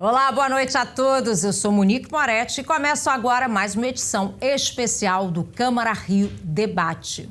Olá, boa noite a todos. Eu sou Monique Moretti e começo agora mais uma edição especial do Câmara Rio Debate.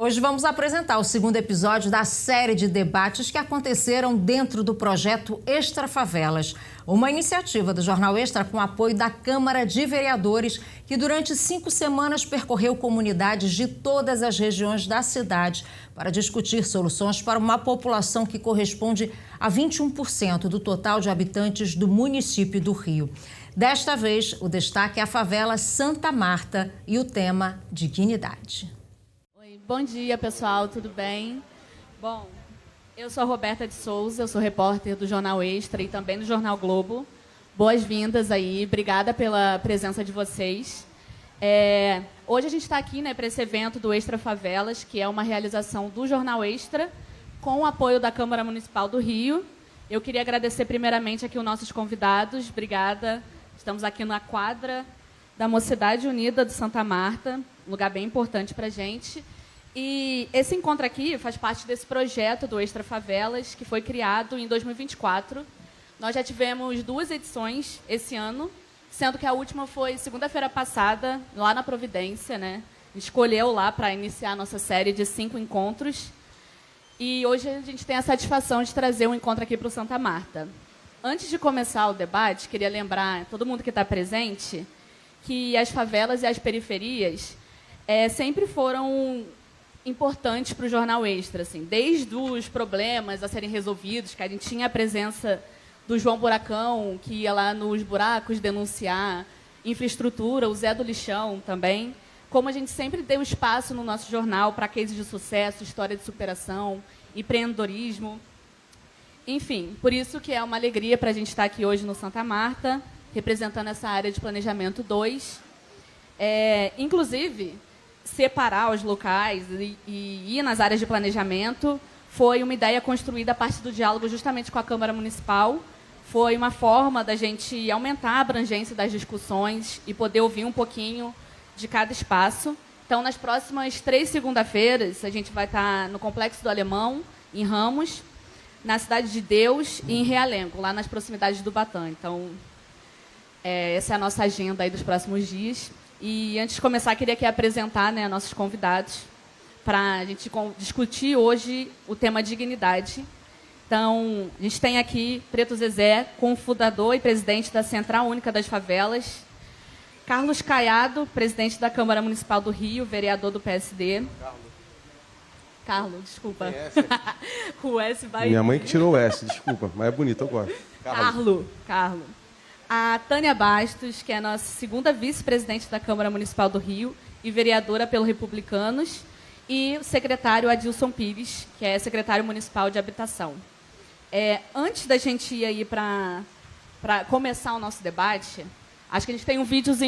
Hoje vamos apresentar o segundo episódio da série de debates que aconteceram dentro do projeto Extra Favelas, uma iniciativa do Jornal Extra com apoio da Câmara de Vereadores, que durante 5 semanas percorreu comunidades de todas as regiões da cidade para discutir soluções para uma população que corresponde a 21% do total de habitantes do município do Rio. Desta vez, o destaque é a favela Santa Marta e o tema dignidade. Bom dia, pessoal, tudo bem? Bom, eu sou a Roberta de Souza, eu sou repórter do Jornal Extra e também do Jornal Globo. Boas-vindas aí, obrigada pela presença de vocês. Hoje a gente está aqui, para esse evento do Extra Favelas, que é uma realização do Jornal Extra, com o apoio da Câmara Municipal do Rio. Eu queria agradecer primeiramente aqui os nossos convidados, obrigada. Estamos aqui na quadra da Mocidade Unida de Santa Marta, um lugar bem importante para a gente. E esse encontro aqui faz parte desse projeto do Extra Favelas, que foi criado em 2024. Nós já tivemos 2 edições esse ano, sendo que a última foi segunda-feira passada, lá na Providência, né? A gente escolheu lá para iniciar a nossa série de 5 encontros. E hoje a gente tem a satisfação de trazer um encontro aqui para o Santa Marta. Antes de começar o debate, queria lembrar todo mundo que está presente que as favelas e as periferias sempre foram importantes para o Jornal Extra, assim, desde os problemas a serem resolvidos, que a gente tinha a presença do João Buracão, que ia lá nos buracos denunciar, infraestrutura, o Zé do Lixão também, como a gente sempre deu espaço no nosso jornal para cases de sucesso, história de superação, empreendedorismo. Enfim, por isso que é uma alegria para a gente estar aqui hoje no Santa Marta, representando essa área de planejamento 2. Inclusive, separar os locais e ir nas áreas de planejamento foi uma ideia construída a partir do diálogo justamente com a Câmara Municipal. Foi uma forma da gente aumentar a abrangência das discussões e poder ouvir um pouquinho de cada espaço. Então, nas próximas 3 segunda-feiras, a gente vai estar no Complexo do Alemão, em Ramos, na Cidade de Deus e em Realengo, lá nas proximidades do Batã. Então, essa é a nossa agenda aí dos próximos dias. E, antes de começar, queria aqui apresentar nossos convidados para a gente discutir hoje o tema dignidade. Então, a gente tem aqui Preto Zezé, cofundador e presidente da Central Única das Favelas. Carlos Caiado, presidente da Câmara Municipal do Rio, vereador do PSD. Carlos, desculpa. O S vai... Minha mãe que tirou o S, desculpa, mas é bonito, eu gosto. Carlos. A Tânia Bastos, que é a nossa segunda vice-presidente da Câmara Municipal do Rio e vereadora pelo Republicanos, e o secretário Adilson Pires, que é secretário municipal de habitação. Antes da gente ir aí para começar o nosso debate, acho que a gente tem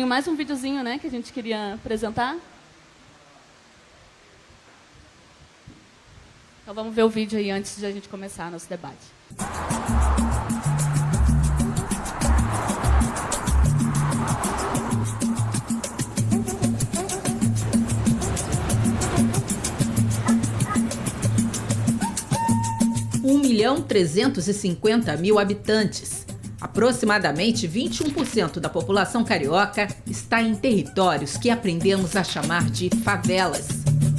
mais um videozinho, né, que a gente queria apresentar. Então vamos ver o vídeo aí antes de a gente começar o nosso debate. Um 1.350.000 habitantes. Aproximadamente 21% da população carioca está em territórios que aprendemos a chamar de favelas.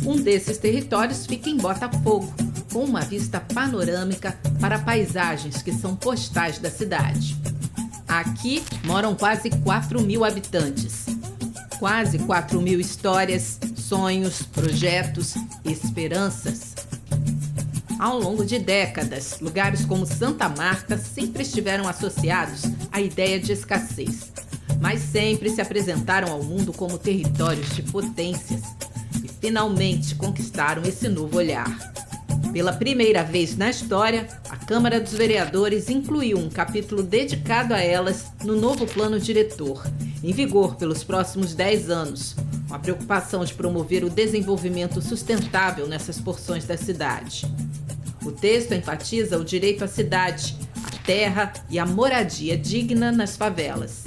Um desses territórios fica em Botafogo, com uma vista panorâmica para paisagens que são postais da cidade. Aqui moram quase 4.000 habitantes. Quase 4.000 histórias, sonhos, projetos, esperanças. Ao longo de décadas, lugares como Santa Marta sempre estiveram associados à ideia de escassez, mas sempre se apresentaram ao mundo como territórios de potências e finalmente conquistaram esse novo olhar. Pela primeira vez na história, a Câmara dos Vereadores incluiu um capítulo dedicado a elas no novo plano diretor, em vigor pelos próximos 10 anos, com a preocupação de promover o desenvolvimento sustentável nessas porções da cidade. O texto enfatiza o direito à cidade, à terra e à moradia digna nas favelas.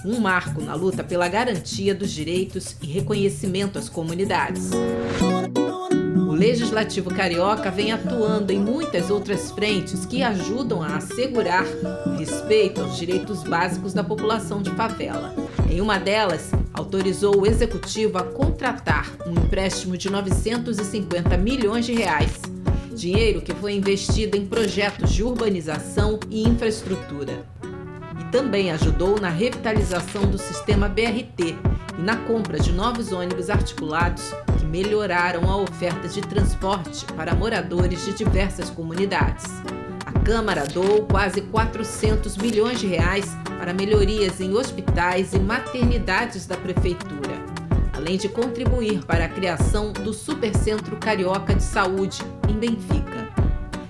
Um marco na luta pela garantia dos direitos e reconhecimento às comunidades. O Legislativo Carioca vem atuando em muitas outras frentes que ajudam a assegurar o respeito aos direitos básicos da população de favela. Em uma delas, autorizou o Executivo a contratar um empréstimo de 950 milhões de reais. Dinheiro que foi investido em projetos de urbanização e infraestrutura. E também ajudou na revitalização do sistema BRT e na compra de novos ônibus articulados que melhoraram a oferta de transporte para moradores de diversas comunidades. A Câmara doou quase 400 milhões de reais para melhorias em hospitais e maternidades da Prefeitura, além de contribuir para a criação do Supercentro Carioca de Saúde, em Benfica.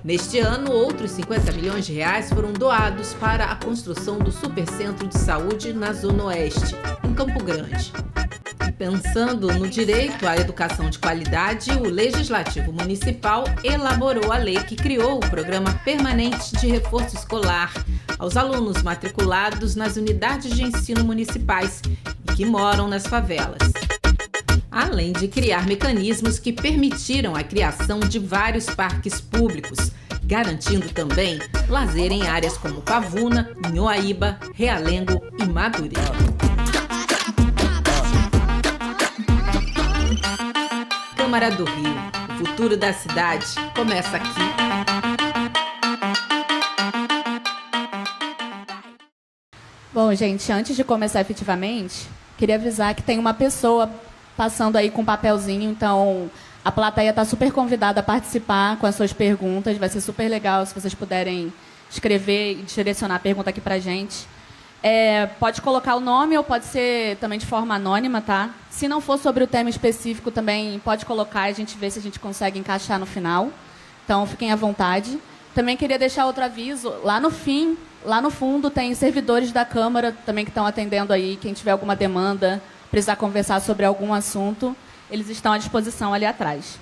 Neste ano, outros 50 milhões de reais foram doados para a construção do Supercentro de Saúde na Zona Oeste, em Campo Grande. E pensando no direito à educação de qualidade, o Legislativo Municipal elaborou a lei que criou o Programa Permanente de Reforço Escolar aos alunos matriculados nas unidades de ensino municipais e que moram nas favelas. Além de criar mecanismos que permitiram a criação de vários parques públicos, garantindo também lazer em áreas como Pavuna, Inhoaíba, Realengo e Madureira. Câmara do Rio, o futuro da cidade começa aqui. Bom, gente, antes de começar efetivamente, queria avisar que tem uma pessoa passando aí com um papelzinho, então a plateia está super convidada a participar com as suas perguntas. Vai ser super legal se vocês puderem escrever e direcionar a pergunta aqui para a gente. Pode colocar o nome ou pode ser também de forma anônima, tá? Se não for sobre o tema específico também pode colocar e a gente vê se a gente consegue encaixar no final. Então fiquem à vontade. Também queria deixar outro aviso, lá no fundo tem servidores da Câmara também que estão atendendo aí, quem tiver alguma demanda, precisar conversar sobre algum assunto, eles estão à disposição ali atrás.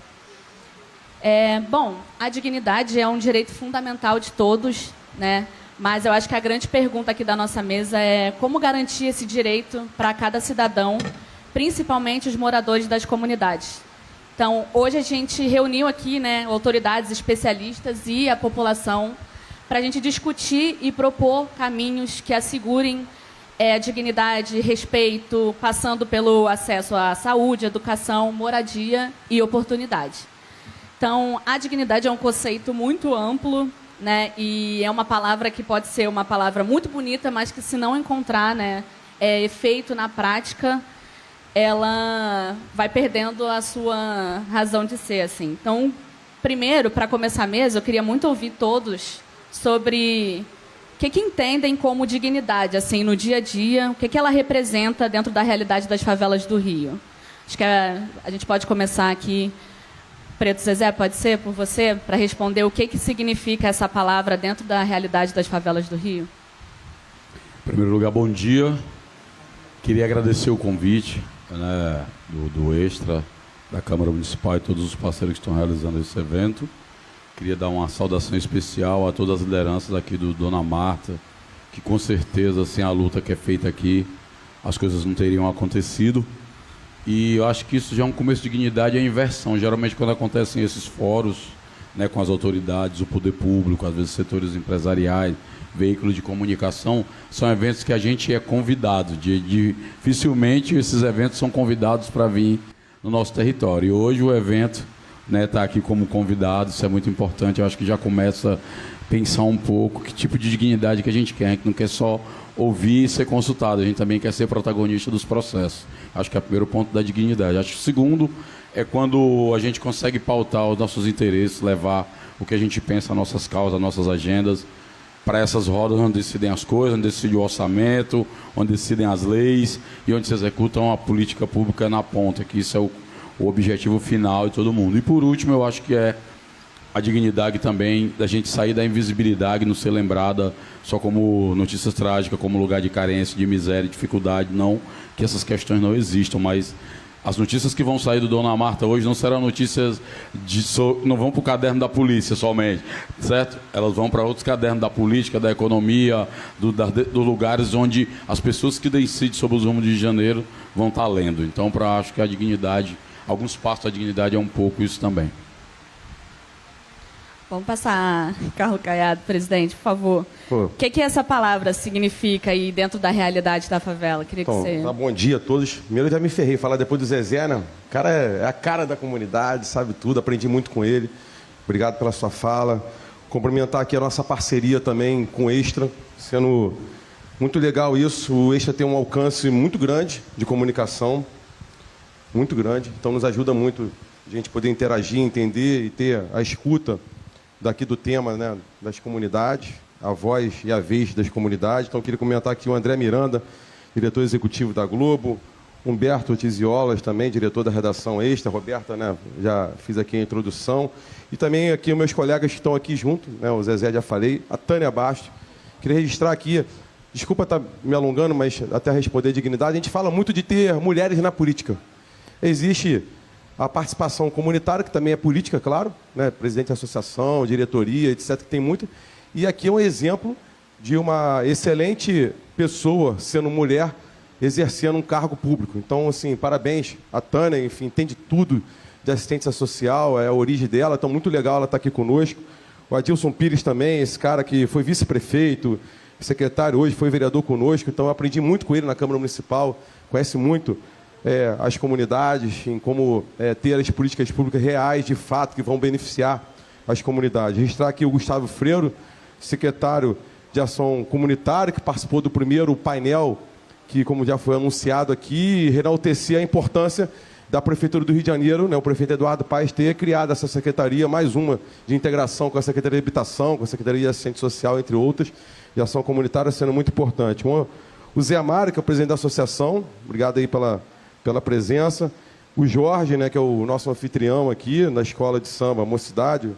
Bom, a dignidade é um direito fundamental de todos, né? Mas eu acho que a grande pergunta aqui da nossa mesa é como garantir esse direito para cada cidadão, principalmente os moradores das comunidades. Então, hoje a gente reuniu aqui, né, autoridades, especialistas e a população para a gente discutir e propor caminhos que assegurem dignidade, respeito, passando pelo acesso à saúde, educação, moradia e oportunidade. Então, a dignidade é um conceito muito amplo, né, e é uma palavra que pode ser uma palavra muito bonita, mas que se não encontrar, né, efeito na prática, ela vai perdendo a sua razão de ser, assim. Então, primeiro, para começar mesmo, eu queria muito ouvir todos sobre o que entendem como dignidade, assim, no dia a dia, o que ela representa dentro da realidade das favelas do Rio. Acho que a gente pode começar aqui. Preto Zezé, pode ser por você, para responder o que significa essa palavra dentro da realidade das favelas do Rio? Em primeiro lugar, bom dia. Queria agradecer o convite, né, do Extra, da Câmara Municipal e todos os parceiros que estão realizando esse evento. Queria dar uma saudação especial a todas as lideranças aqui do Dona Marta, que com certeza, sem a luta que é feita aqui, as coisas não teriam acontecido. E eu acho que isso já é um começo de dignidade e a inversão. Geralmente, quando acontecem esses fóruns, né, com as autoridades, o poder público, às vezes setores empresariais, veículos de comunicação, são eventos que a gente é convidado. Dificilmente esses eventos são convidados para vir no nosso território. E hoje o evento está aqui como convidado, isso é muito importante. Eu acho que já começa a pensar um pouco que tipo de dignidade que a gente quer. A gente não quer só ouvir e ser consultado, a gente também quer ser protagonista dos processos. Acho que é o primeiro ponto da dignidade. Acho que o segundo é quando a gente consegue pautar os nossos interesses, levar o que a gente pensa, nossas causas, nossas agendas, para essas rodas onde decidem as coisas, onde decide o orçamento, onde decidem as leis e onde se executam a política pública na ponta, que isso é o objetivo final de todo mundo. E por último, eu acho que é a dignidade também da gente sair da invisibilidade, não ser lembrada só como notícias trágicas, como lugar de carência, de miséria, dificuldade. Não que essas questões não existam, mas as notícias que vão sair do Dona Marta hoje não serão notícias não vão para o caderno da polícia somente, certo? Elas vão para outros cadernos da política, da economia, dos lugares onde as pessoas que decidem sobre os rumos de janeiro vão estar lendo. Então, acho que a dignidade, alguns passos da dignidade é um pouco isso também. Vamos passar, Carlos Caiado, presidente, por favor. Pô. O que essa palavra significa aí dentro da realidade da favela? Queria que Então, você... bom dia a todos. Primeiro eu já me ferrei, falar depois do Zezé, né? O cara é a cara da comunidade, sabe tudo, aprendi muito com ele. Obrigado pela sua fala. Cumprimentar aqui a nossa parceria também com o Extra, sendo muito legal isso. O Extra tem um alcance muito grande de comunicação, muito grande, então nos ajuda muito a gente poder interagir, entender e ter a escuta daqui do tema, né, das comunidades, a voz e a vez das comunidades. Então, eu queria comentar aqui o André Miranda, diretor executivo da Globo, Humberto Tiziolas, também diretor da redação Extra, Roberta, né, já fiz aqui a introdução, e também aqui os meus colegas que estão aqui junto, né, o Zezé já falei, a Tânia Bastos. Queria registrar aqui, desculpa estar me alongando, mas até responder dignidade, a gente fala muito de ter mulheres na política. Existe a participação comunitária, que também é política, claro, né? Presidente da associação, diretoria, etc., que tem muito. E aqui é um exemplo de uma excelente pessoa, sendo mulher, exercendo um cargo público. Então, assim, parabéns à Tânia, enfim, entende tudo de assistência social, é a origem dela, então muito legal ela estar aqui conosco. O Adilson Pires também, esse cara que foi vice-prefeito, secretário hoje, foi vereador conosco, então eu aprendi muito com ele na Câmara Municipal, conhece muito as comunidades, em como ter as políticas públicas reais, de fato, que vão beneficiar as comunidades. Registrar aqui o Gustavo Freiro, secretário de Ação Comunitária, que participou do primeiro painel, que, como já foi anunciado aqui, enaltecer a importância da Prefeitura do Rio de Janeiro, né, o prefeito Eduardo Paes, ter criado essa secretaria, mais uma de integração com a Secretaria de Habitação, com a Secretaria de Assistência Social, entre outras, de ação comunitária, sendo muito importante. O Zé Mário, que é o presidente da associação, obrigado aí pela presença. O Jorge, né, que é o nosso anfitrião aqui na Escola de Samba Mocidade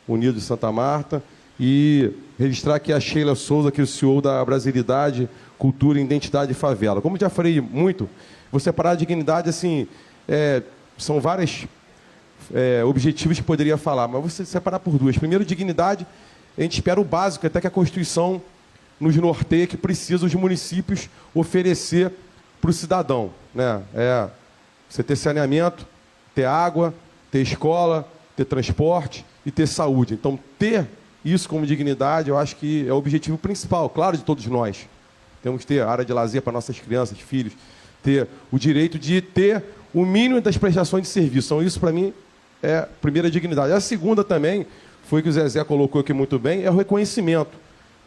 Unido de Santa Marta. E registrar aqui a Sheila Souza, que é o CEO da Brasilidade, Cultura e Identidade de Favela. Como já falei muito, vou separar a dignidade, assim, são vários objetivos que poderia falar, mas vou separar por duas. Primeiro, dignidade, a gente espera o básico, até que a Constituição nos norteia, que precisa os municípios oferecer para o cidadão, né? Você ter saneamento, ter água, ter escola, ter transporte e ter saúde. Então, ter isso como dignidade, eu acho que é o objetivo principal, claro, de todos nós. Temos que ter área de lazer para nossas crianças, filhos, ter o direito de ter o mínimo das prestações de serviço. Então, isso, para mim, é a primeira dignidade. A segunda também, foi que o Zezé colocou aqui muito bem, é o reconhecimento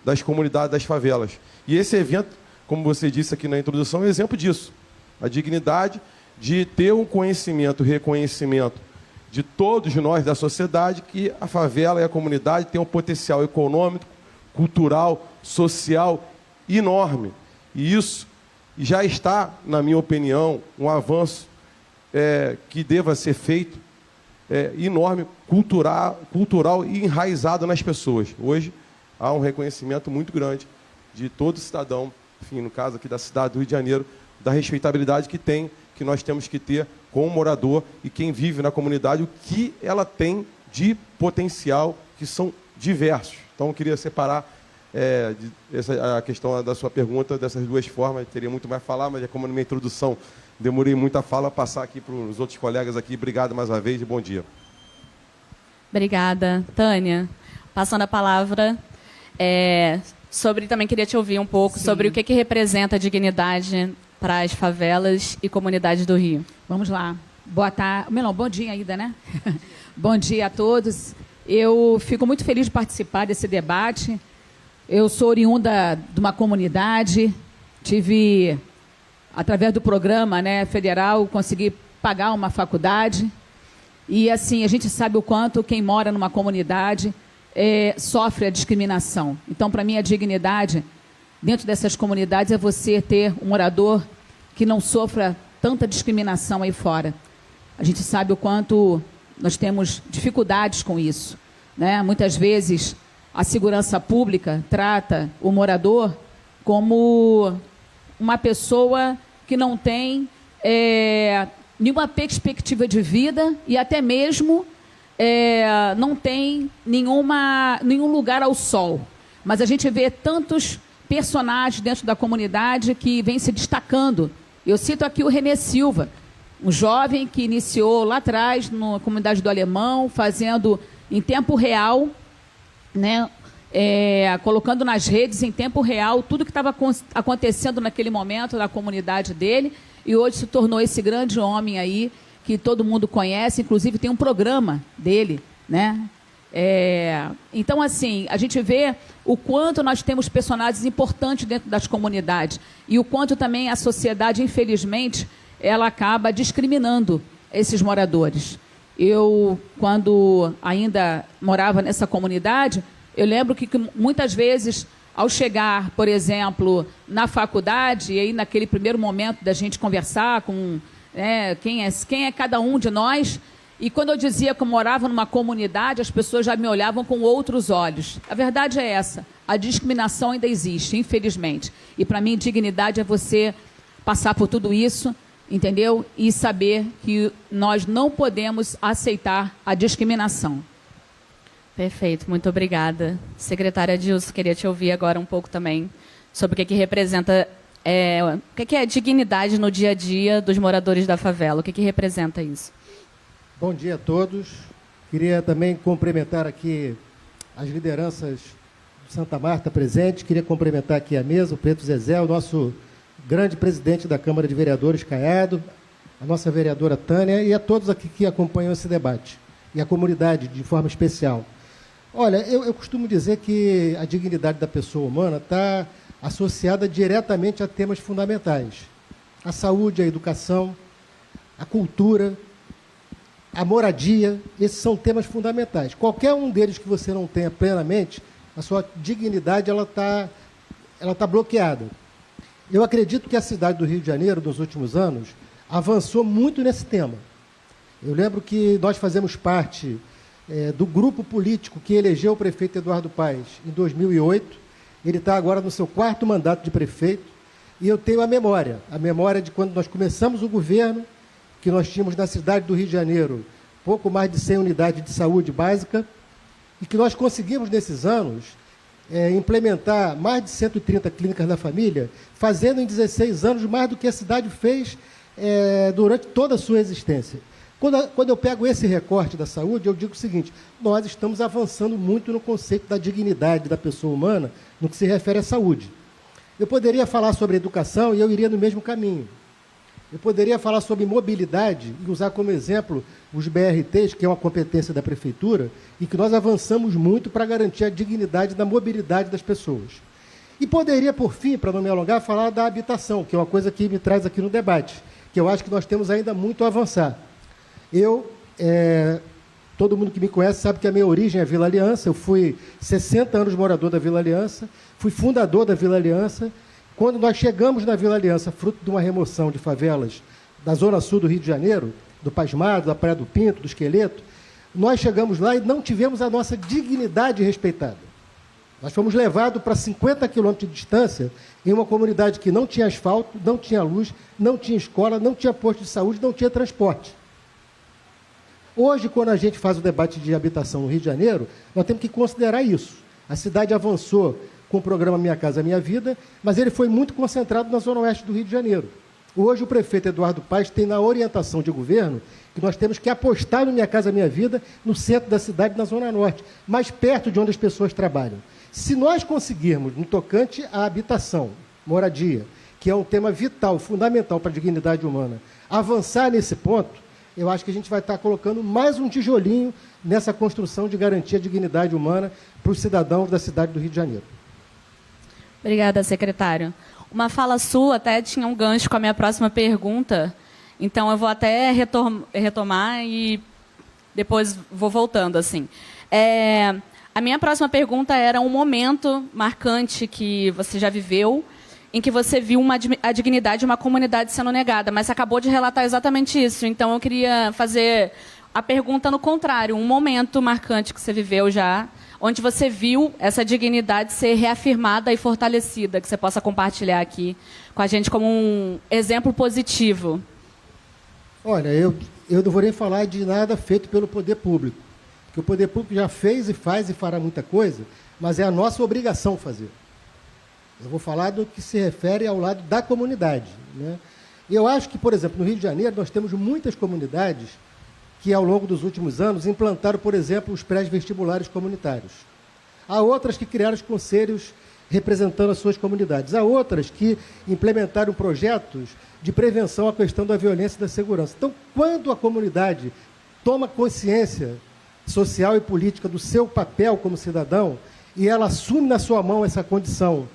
das comunidades, das favelas. E esse evento, como você disse aqui na introdução, é um exemplo disso. A dignidade de ter um conhecimento, reconhecimento de todos nós da sociedade, que a favela e a comunidade têm um potencial econômico, cultural, social enorme. E isso já está, na minha opinião, um avanço que deva ser feito, enorme, cultural e enraizado nas pessoas. Hoje, há um reconhecimento muito grande de todo cidadão, enfim, no caso aqui da cidade do Rio de Janeiro, da respeitabilidade que nós temos que ter com o morador e quem vive na comunidade, o que ela tem de potencial, que são diversos. Então, eu queria separar a questão da sua pergunta dessas duas formas. Eu teria muito mais a falar, mas como na minha introdução demorei muito a fala, passar aqui para os outros colegas aqui. Obrigado mais uma vez e bom dia. Obrigada. Tânia, passando a palavra, também queria te ouvir um pouco sobre o que representa a dignidade para as favelas e comunidades do Rio. Vamos lá. Boa tarde. Não, bom dia ainda, né? Bom dia a todos. Eu fico muito feliz de participar desse debate. Eu sou oriunda de uma comunidade, tive, através do programa, né, federal, consegui pagar uma faculdade. E, assim, a gente sabe o quanto quem mora numa comunidade sofre a discriminação. Então, para mim, a dignidade dentro dessas comunidades é você ter um morador que não sofra tanta discriminação aí fora. A gente sabe o quanto nós temos dificuldades com isso, né? Muitas vezes a segurança pública trata o morador como uma pessoa que não tem nenhuma perspectiva de vida e até mesmo não tem nenhum lugar ao sol. Mas a gente vê tantos personagens dentro da comunidade que vêm se destacando. Eu cito aqui o Renê Silva, um jovem que iniciou lá atrás, na comunidade do Alemão, fazendo em tempo real né, colocando nas redes em tempo real tudo que estava acontecendo naquele momento na comunidade dele, e hoje se tornou esse grande homem aí que todo mundo conhece, inclusive tem um programa dele, né? Então, assim, a gente vê o quanto nós temos personagens importantes dentro das comunidades e o quanto também a sociedade, infelizmente, ela acaba discriminando esses moradores. Eu, quando ainda morava nessa comunidade, eu lembro que muitas vezes, ao chegar, por exemplo, na faculdade, e aí naquele primeiro momento da gente conversar com quem é cada um de nós, e quando eu dizia que eu morava numa comunidade, as pessoas já me olhavam com outros olhos. A verdade é essa, a discriminação ainda existe, infelizmente. E para mim, dignidade é você passar por tudo isso, entendeu? E saber que nós não podemos aceitar a discriminação. Perfeito, muito obrigada. Secretária Dilson, queria te ouvir agora um pouco também sobre o que representa, o que é dignidade no dia a dia dos moradores da favela, o que representa isso? Bom dia a todos. Queria também cumprimentar aqui as lideranças de Santa Marta presentes. Queria cumprimentar aqui a mesa, o Preto Zezé, o nosso grande presidente da Câmara de Vereadores, Caiado, a nossa vereadora Tânia e a todos aqui que acompanham esse debate, e a comunidade de forma especial. Olha, eu costumo dizer que a dignidade da pessoa humana está associada diretamente a temas fundamentais. A saúde, a educação, a cultura, a moradia, esses são temas fundamentais. Qualquer um deles que você não tenha plenamente, a sua dignidade ela tá bloqueada. Eu acredito que a cidade do Rio de Janeiro, nos últimos anos, avançou muito nesse tema. Eu lembro que nós fazemos parte do grupo político que elegeu o prefeito Eduardo Paes em 2008. Ele está agora no seu 4º mandato de prefeito, e eu tenho a memória de quando nós começamos o governo, que nós tínhamos na cidade do Rio de Janeiro pouco mais de 100 unidades de saúde básica, e que nós conseguimos, nesses anos, implementar mais de 130 clínicas da família, fazendo em 16 anos mais do que a cidade fez durante toda a sua existência. Quando eu pego esse recorte da saúde, eu digo o seguinte: nós estamos avançando muito no conceito da dignidade da pessoa humana no que se refere à saúde. Eu poderia falar sobre educação e eu iria no mesmo caminho. Eu poderia falar sobre mobilidade e usar como exemplo os BRTs, que é uma competência da Prefeitura, e que nós avançamos muito para garantir a dignidade da mobilidade das pessoas. E poderia, por fim, para não me alongar, falar da habitação, que é uma coisa que me traz aqui no debate, que eu acho que nós temos ainda muito a avançar. Todo mundo que me conhece sabe que a minha origem é Vila Aliança. Eu fui 60 anos morador da Vila Aliança, fui fundador da Vila Aliança. Quando nós chegamos na Vila Aliança, fruto de uma remoção de favelas da zona sul do Rio de Janeiro, do Pasmado, da Praia do Pinto, do Esqueleto, nós chegamos lá e não tivemos a nossa dignidade respeitada. Nós fomos levados para 50 quilômetros de distância, em uma comunidade que não tinha asfalto, não tinha luz, não tinha escola, não tinha posto de saúde, não tinha transporte. Hoje, quando a gente faz o debate de habitação no Rio de Janeiro, nós temos que considerar isso. A cidade avançou com o programa Minha Casa Minha Vida, mas ele foi muito concentrado na zona oeste do Rio de Janeiro. Hoje, o prefeito Eduardo Paes tem na orientação de governo que nós temos que apostar no Minha Casa Minha Vida, no centro da cidade, na zona norte, mais perto de onde as pessoas trabalham. Se nós conseguirmos, no tocante à habitação, moradia, que é um tema vital, fundamental para a dignidade humana, avançar nesse ponto, eu acho que a gente vai estar colocando mais um tijolinho nessa construção de garantir a dignidade humana para os cidadãos da cidade do Rio de Janeiro. Obrigada, secretário. Uma fala sua até tinha um gancho com a minha próxima pergunta, então eu vou até retomar e depois vou voltando, assim. A minha próxima pergunta era um momento marcante que você já viveu, em que você viu a dignidade de uma comunidade sendo negada, mas você acabou de relatar exatamente isso. Então, eu queria fazer a pergunta no contrário, um momento marcante que você viveu já, onde você viu essa dignidade ser reafirmada e fortalecida, que você possa compartilhar aqui com a gente como um exemplo positivo. Olha, eu não vou nem falar de nada feito pelo poder público, porque o poder público já fez e faz e fará muita coisa, mas é a nossa obrigação fazer. Eu vou falar do que se refere ao lado da comunidade, né? E eu acho que, por exemplo, no Rio de Janeiro, nós temos muitas comunidades que, ao longo dos últimos anos, implantaram, por exemplo, os pré-vestibulares comunitários. Há outras que criaram os conselhos representando as suas comunidades. Há outras que implementaram projetos de prevenção à questão da violência e da segurança. Então, quando a comunidade toma consciência social e política do seu papel como cidadão e ela assume na sua mão essa condição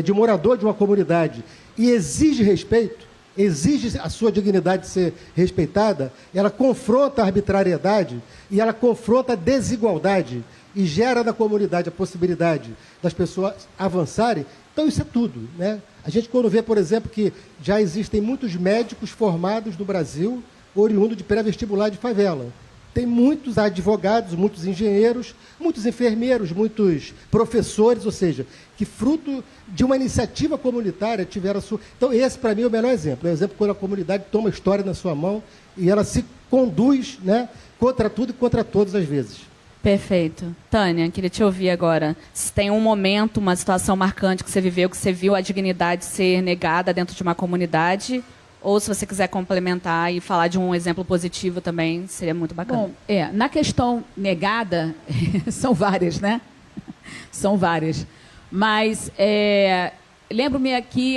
de morador de uma comunidade e exige respeito, exige a sua dignidade ser respeitada, ela confronta a arbitrariedade e ela confronta a desigualdade e gera na comunidade a possibilidade das pessoas avançarem. Então, isso é tudo, né? A gente, quando vê, por exemplo, que já existem muitos médicos formados no Brasil, oriundo de pré-vestibular de favela. Tem muitos advogados, muitos engenheiros, muitos enfermeiros, muitos professores, ou seja, que fruto de uma iniciativa comunitária tiveram a sua... Então, esse, para mim, é o melhor exemplo. É o exemplo quando a comunidade toma a história na sua mão e ela se conduz, né, contra tudo e contra todos às vezes. Perfeito. Tânia, queria te ouvir agora. Se tem um momento, uma situação marcante que você viveu, que você viu a dignidade ser negada dentro de uma comunidade, ou se você quiser complementar e falar de um exemplo positivo também, seria muito bacana. Bom, na questão negada, são várias, né? São várias. Mas lembro-me aqui,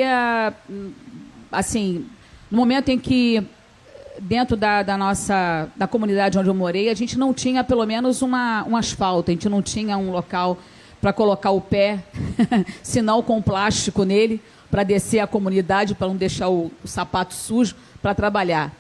assim, no momento em que dentro da comunidade onde eu morei, a gente não tinha pelo menos um asfalto, a gente não tinha um local para colocar o pé, senão com plástico nele, para descer a comunidade, para não deixar o sapato sujo, para trabalhar,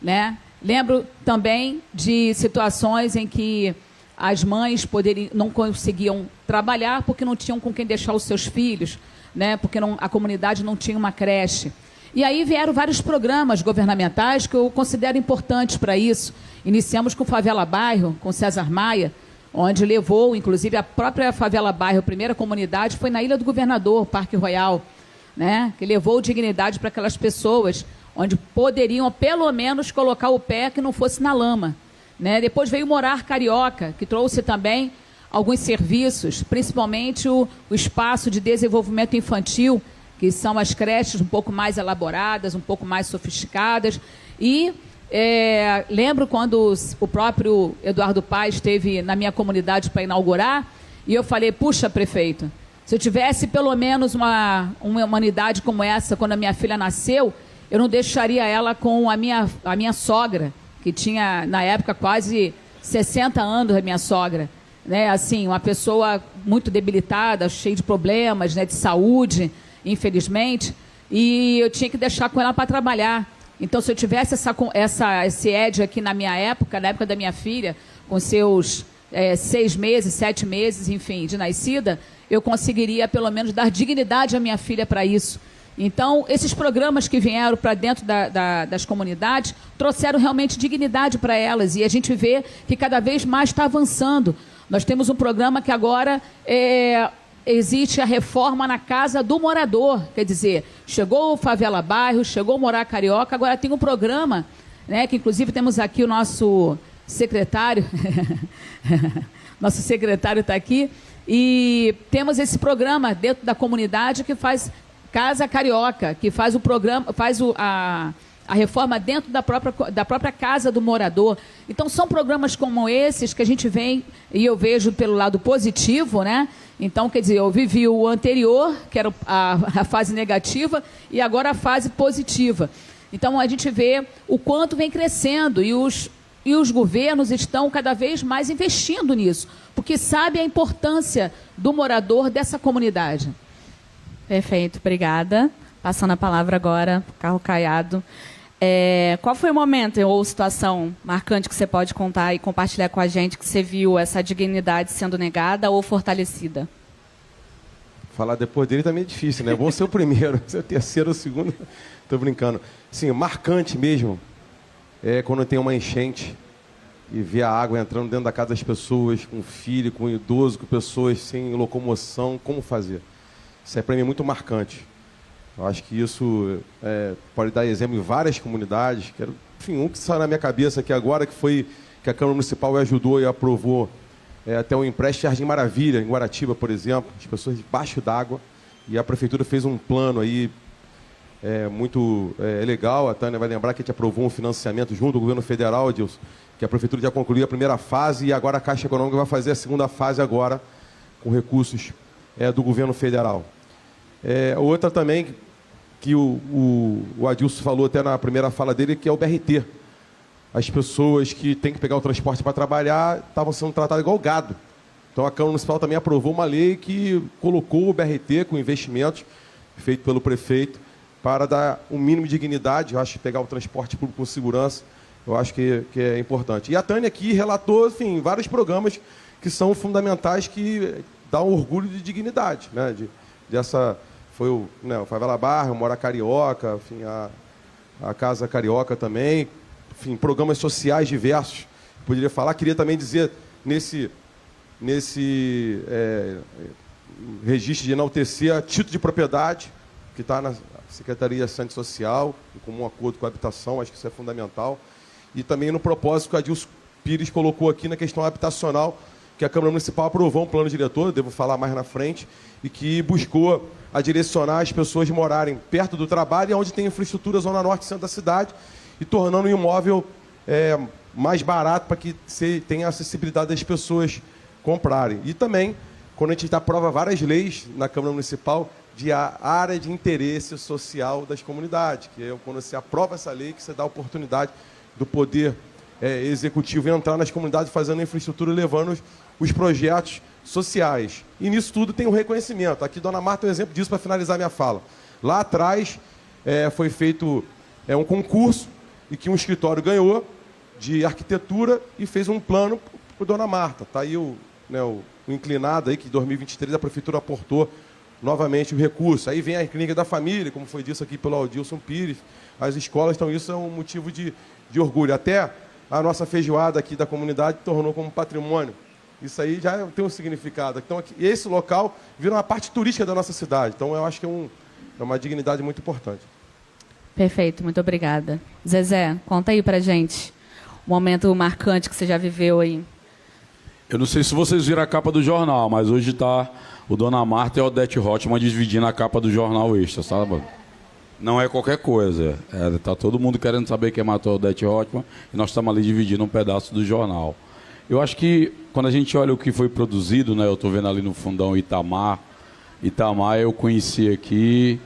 né? Lembro também de situações em que as mães não conseguiam trabalhar porque não tinham com quem deixar os seus filhos, né? Porque a comunidade não tinha uma creche. E aí vieram vários programas governamentais que eu considero importantes para isso. Iniciamos com Favela Bairro, com César Maia, onde levou, inclusive, a própria Favela Bairro, a primeira comunidade, foi na Ilha do Governador, Parque Royal, né? Que levou dignidade para aquelas pessoas, onde poderiam, pelo menos, colocar o pé que não fosse na lama, né? Depois veio o Morar Carioca, que trouxe também alguns serviços, principalmente o espaço de desenvolvimento infantil, que são as creches um pouco mais elaboradas, um pouco mais sofisticadas. E lembro quando o próprio Eduardo Paes esteve na minha comunidade para inaugurar, e eu falei, puxa, prefeito, se eu tivesse pelo menos uma unidade como essa, quando a minha filha nasceu, eu não deixaria ela com a minha sogra, que tinha, na época, quase 60 anos, a minha sogra, né? Assim, uma pessoa muito debilitada, cheia de problemas, né, de saúde, infelizmente, e eu tinha que deixar com ela para trabalhar. Então, se eu tivesse esse ED aqui na minha época, na época da minha filha, com seus 6 meses, 7 meses, enfim, de nascida, eu conseguiria, pelo menos, dar dignidade à minha filha para isso. Então, esses programas que vieram para dentro das comunidades trouxeram realmente dignidade para elas, e a gente vê que cada vez mais está avançando. Nós temos um programa que agora existe a reforma na casa do morador, quer dizer, chegou o Favela Bairro, chegou o Morar Carioca, agora tem um programa, né, que inclusive temos aqui o nosso secretário, nosso secretário está aqui, e temos esse programa dentro da comunidade que faz Casa Carioca, que faz o programa, a reforma dentro da própria casa do morador. Então, são programas como esses que a gente vem, e eu vejo pelo lado positivo, né? Então, quer dizer, eu vivi o anterior, que era a fase negativa, e agora a fase positiva. Então, a gente vê o quanto vem crescendo, e os governos estão cada vez mais investindo nisso, porque sabem a importância do morador dessa comunidade. Perfeito, obrigada. Passando a palavra agora, Carlos Caiado. Qual foi o momento ou situação marcante que você pode contar e compartilhar com a gente que você viu essa dignidade sendo negada ou fortalecida? Falar depois dele também é difícil, né? É bom ser o primeiro, ser o terceiro ou o segundo. Estou brincando. Sim, marcante mesmo é quando tem uma enchente e vê a água entrando dentro da casa das pessoas, com filho, com idoso, com pessoas sem locomoção. Como fazer? Isso é para mim muito marcante. Eu acho que isso pode dar exemplo em várias comunidades. Enfim, um que saiu na minha cabeça aqui agora, que foi que a Câmara Municipal ajudou e aprovou até o empréstimo Jardim Maravilha, em Guaratiba, por exemplo, as pessoas debaixo d'água. E a Prefeitura fez um plano aí muito legal. A Tânia vai lembrar que a gente aprovou um financiamento junto do governo federal, Edilson, que a Prefeitura já concluiu a primeira fase e agora a Caixa Econômica vai fazer a segunda fase agora, com recursos do governo federal. Outra também, que o Adilson falou até na primeira fala dele, que é o BRT. As pessoas que têm que pegar o transporte para trabalhar estavam sendo tratadas igual gado. Então a Câmara Municipal também aprovou uma lei que colocou o BRT com investimentos feito pelo prefeito para dar um mínimo de dignidade. Eu acho que pegar o transporte público com segurança, eu acho que é importante. E a Tânia aqui relatou, enfim, vários programas que são fundamentais, que dão orgulho de dignidade, né? Foi o Favela Barra, o Mora Carioca, enfim, a Casa Carioca também, enfim, programas sociais diversos. Poderia falar, queria também dizer, nesse registro de enaltecer a título de propriedade, que está na Secretaria de Assistência Social, em comum acordo com a habitação, acho que isso é fundamental. E também no propósito que a Adilson Pires colocou aqui na questão habitacional, que a Câmara Municipal aprovou um plano diretor, devo falar mais na frente, e que buscou a direcionar as pessoas morarem perto do trabalho e onde tem infraestrutura, zona norte e centro da cidade, e tornando o imóvel mais barato para que tenha acessibilidade das pessoas comprarem. E também, quando a gente aprova várias leis na Câmara Municipal de área de interesse social das comunidades, que é quando você aprova essa lei, que você dá a oportunidade do poder executivo entrar nas comunidades fazendo infraestrutura e levando os projetos sociais. E nisso tudo tem um reconhecimento. Aqui, Dona Marta, é um exemplo disso para finalizar minha fala. Lá atrás foi feito um concurso e que um escritório ganhou de arquitetura e fez um plano para Dona Marta. Está aí o inclinado, aí, que em 2023 a Prefeitura aportou novamente o recurso. Aí vem a Clínica da Família, como foi dito aqui pelo Adilson Pires, as escolas, então isso é um motivo de orgulho. Até a nossa feijoada aqui da comunidade tornou como patrimônio. Isso aí já tem um significado. Então, esse local vira uma parte turística da nossa cidade. Então, eu acho que é uma dignidade muito importante. Perfeito, muito obrigada. Zezé, conta aí pra gente um momento marcante que você já viveu aí. Eu não sei se vocês viram a capa do jornal, mas hoje está o Dona Marta e a Odete Roitman dividindo a capa do jornal Extra, sabe? Não é qualquer coisa. Tá todo mundo querendo saber quem matou a Odete Roitman e nós estamos ali dividindo um pedaço do jornal. Eu acho que quando a gente olha o que foi produzido, né? Eu estou vendo ali no fundão Itamar. Itamar eu conheci aqui,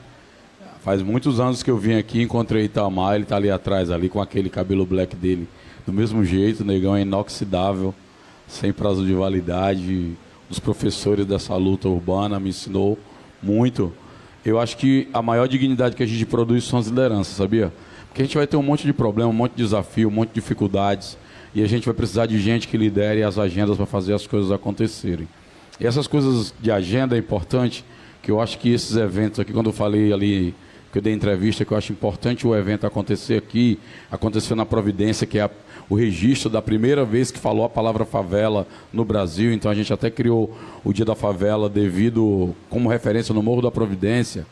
faz muitos anos que eu vim aqui, encontrei Itamar, ele está ali atrás, ali com aquele cabelo black dele, do mesmo jeito, o negão é inoxidável, sem prazo de validade. Os professores dessa luta urbana me ensinou muito. Eu acho que a maior dignidade que a gente produz são as lideranças, sabia? Porque a gente vai ter um monte de problema, um monte de desafio, um monte de dificuldades, e a gente vai precisar de gente que lidere as agendas para fazer as coisas acontecerem. E essas coisas de agenda é importante, que eu acho que esses eventos aqui, quando eu falei ali, que eu dei entrevista, que eu acho importante o evento acontecer aqui, acontecer na Providência, que é o registro da primeira vez que falou a palavra favela no Brasil. Então a gente até criou o Dia da Favela devido, como referência no Morro da Providência.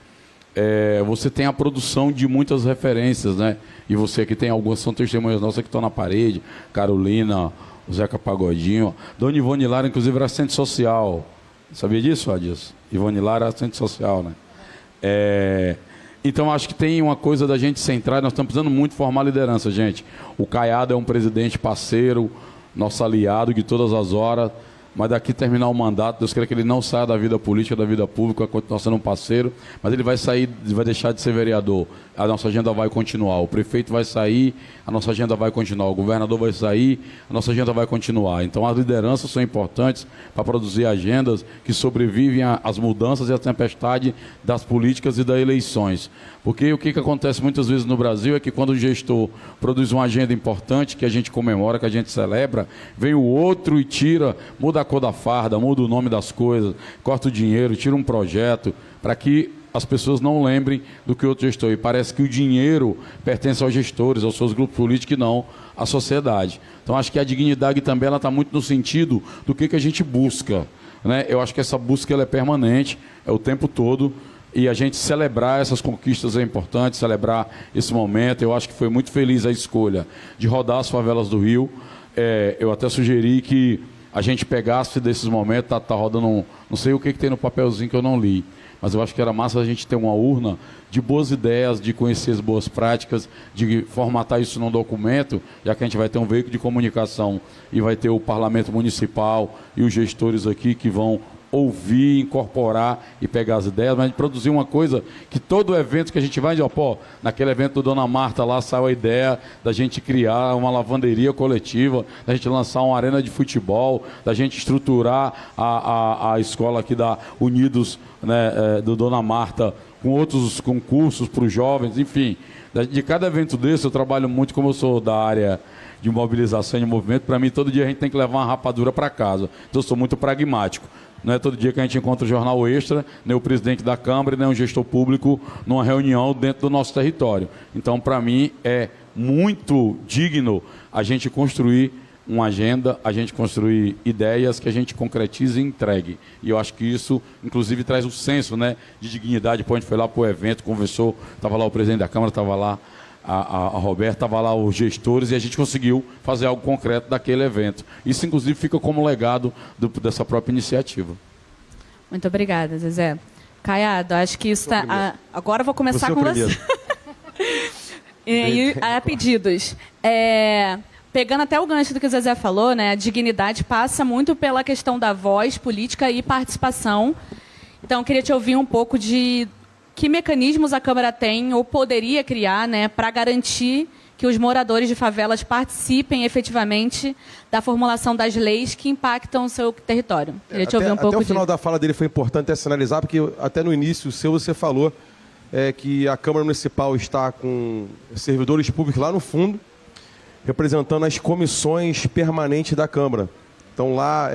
Você tem a produção de muitas referências, né? E você aqui tem algumas, são testemunhas nossas que estão na parede, Carolina, o Zeca Pagodinho. Dona Ivone Lara, inclusive, era assistente social. Sabia disso, Adilson? Ivone Lara era assistente social, né? Então, acho que tem uma coisa da gente centrar, nós estamos precisando muito formar liderança, gente. O Caiado é um presidente parceiro, nosso aliado de todas as horas, mas daqui terminar o mandato, Deus queira que ele não saia da vida política, da vida pública, vai continuar sendo um parceiro, mas ele vai sair, vai deixar de ser vereador. A nossa agenda vai continuar, o prefeito vai sair, a nossa agenda vai continuar, o governador vai sair, a nossa agenda vai continuar. Então as lideranças são importantes para produzir agendas que sobrevivem às mudanças e à tempestade das políticas e das eleições. Porque o que acontece muitas vezes no Brasil é que quando o gestor produz uma agenda importante, que a gente comemora, que a gente celebra, vem o outro e tira, muda a cor da farda, muda o nome das coisas, corta o dinheiro, tira um projeto, para que as pessoas não lembrem do que o outro gestor. E parece que o dinheiro pertence aos gestores, aos seus grupos políticos, e não à sociedade. Então, acho que a dignidade também está muito no sentido do que a gente busca, né? Eu acho que essa busca ela é permanente, é o tempo todo, e a gente celebrar essas conquistas é importante, celebrar esse momento. Eu acho que foi muito feliz a escolha de rodar as favelas do Rio. Eu até sugeri que a gente pegasse desses momentos, tá rodando, não sei o que tem no papelzinho que eu não li, mas eu acho que era massa a gente ter uma urna de boas ideias, de conhecer as boas práticas, de formatar isso num documento, já que a gente vai ter um veículo de comunicação e vai ter o parlamento municipal e os gestores aqui que vão ouvir, incorporar e pegar as ideias, mas de produzir uma coisa que todo evento que a gente vai, naquele evento do Dona Marta lá saiu a ideia da gente criar uma lavanderia coletiva, da gente lançar uma arena de futebol, da gente estruturar a escola aqui da Unidos, né, do Dona Marta, com outros concursos para os jovens, enfim. De cada evento desse eu trabalho muito, como eu sou da área de mobilização e de movimento, para mim todo dia a gente tem que levar uma rapadura para casa. Então eu sou muito pragmático. Não é todo dia que a gente encontra o Jornal Extra, nem o presidente da Câmara, nem um gestor público numa reunião dentro do nosso território. Então, para mim, é muito digno a gente construir uma agenda, a gente construir ideias que a gente concretize e entregue. E eu acho que isso, inclusive, traz um senso, né, de dignidade. Depois a gente foi lá para o evento, conversou, estava lá o presidente da Câmara, estava lá a Roberta, estava lá os gestores, e a gente conseguiu fazer algo concreto daquele evento. Isso, inclusive, fica como legado dessa própria iniciativa. Muito obrigada, Zezé. Caiado, acho que isso está... Agora eu vou começar com você. E a pedidos. Pegando até o gancho do que o Zezé falou, né, a dignidade passa muito pela questão da voz política e participação. Então, eu queria te ouvir um pouco de que mecanismos a Câmara tem ou poderia criar, né, para garantir que os moradores de favelas participem efetivamente da formulação das leis que impactam o seu território. Queria te ouvir um pouco Até o final disso. da fala dele foi importante sinalizar, porque até no início você falou que a Câmara Municipal está com servidores públicos lá no fundo, representando as comissões permanentes da Câmara. Então lá,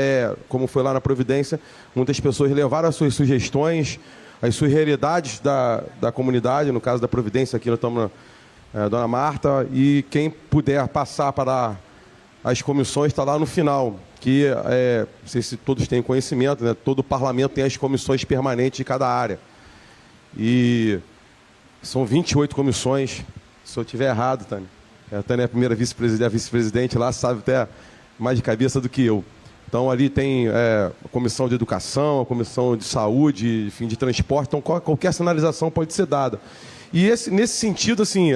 como foi lá na Providência, muitas pessoas levaram as suas sugestões, as suas realidades da comunidade, no caso da Providência, aqui nós estamos na Dona Marta, e quem puder passar para as comissões está lá no final, que não sei se todos têm conhecimento, né? Todo o parlamento tem as comissões permanentes de cada área. E são 28 comissões, se eu estiver errado, Tânia. A Tânia é a primeira vice-presidente lá, sabe até mais de cabeça do que eu. Então, ali tem a comissão de educação, a comissão de saúde, enfim, de transporte. Então, qualquer sinalização pode ser dada. E nesse sentido, assim,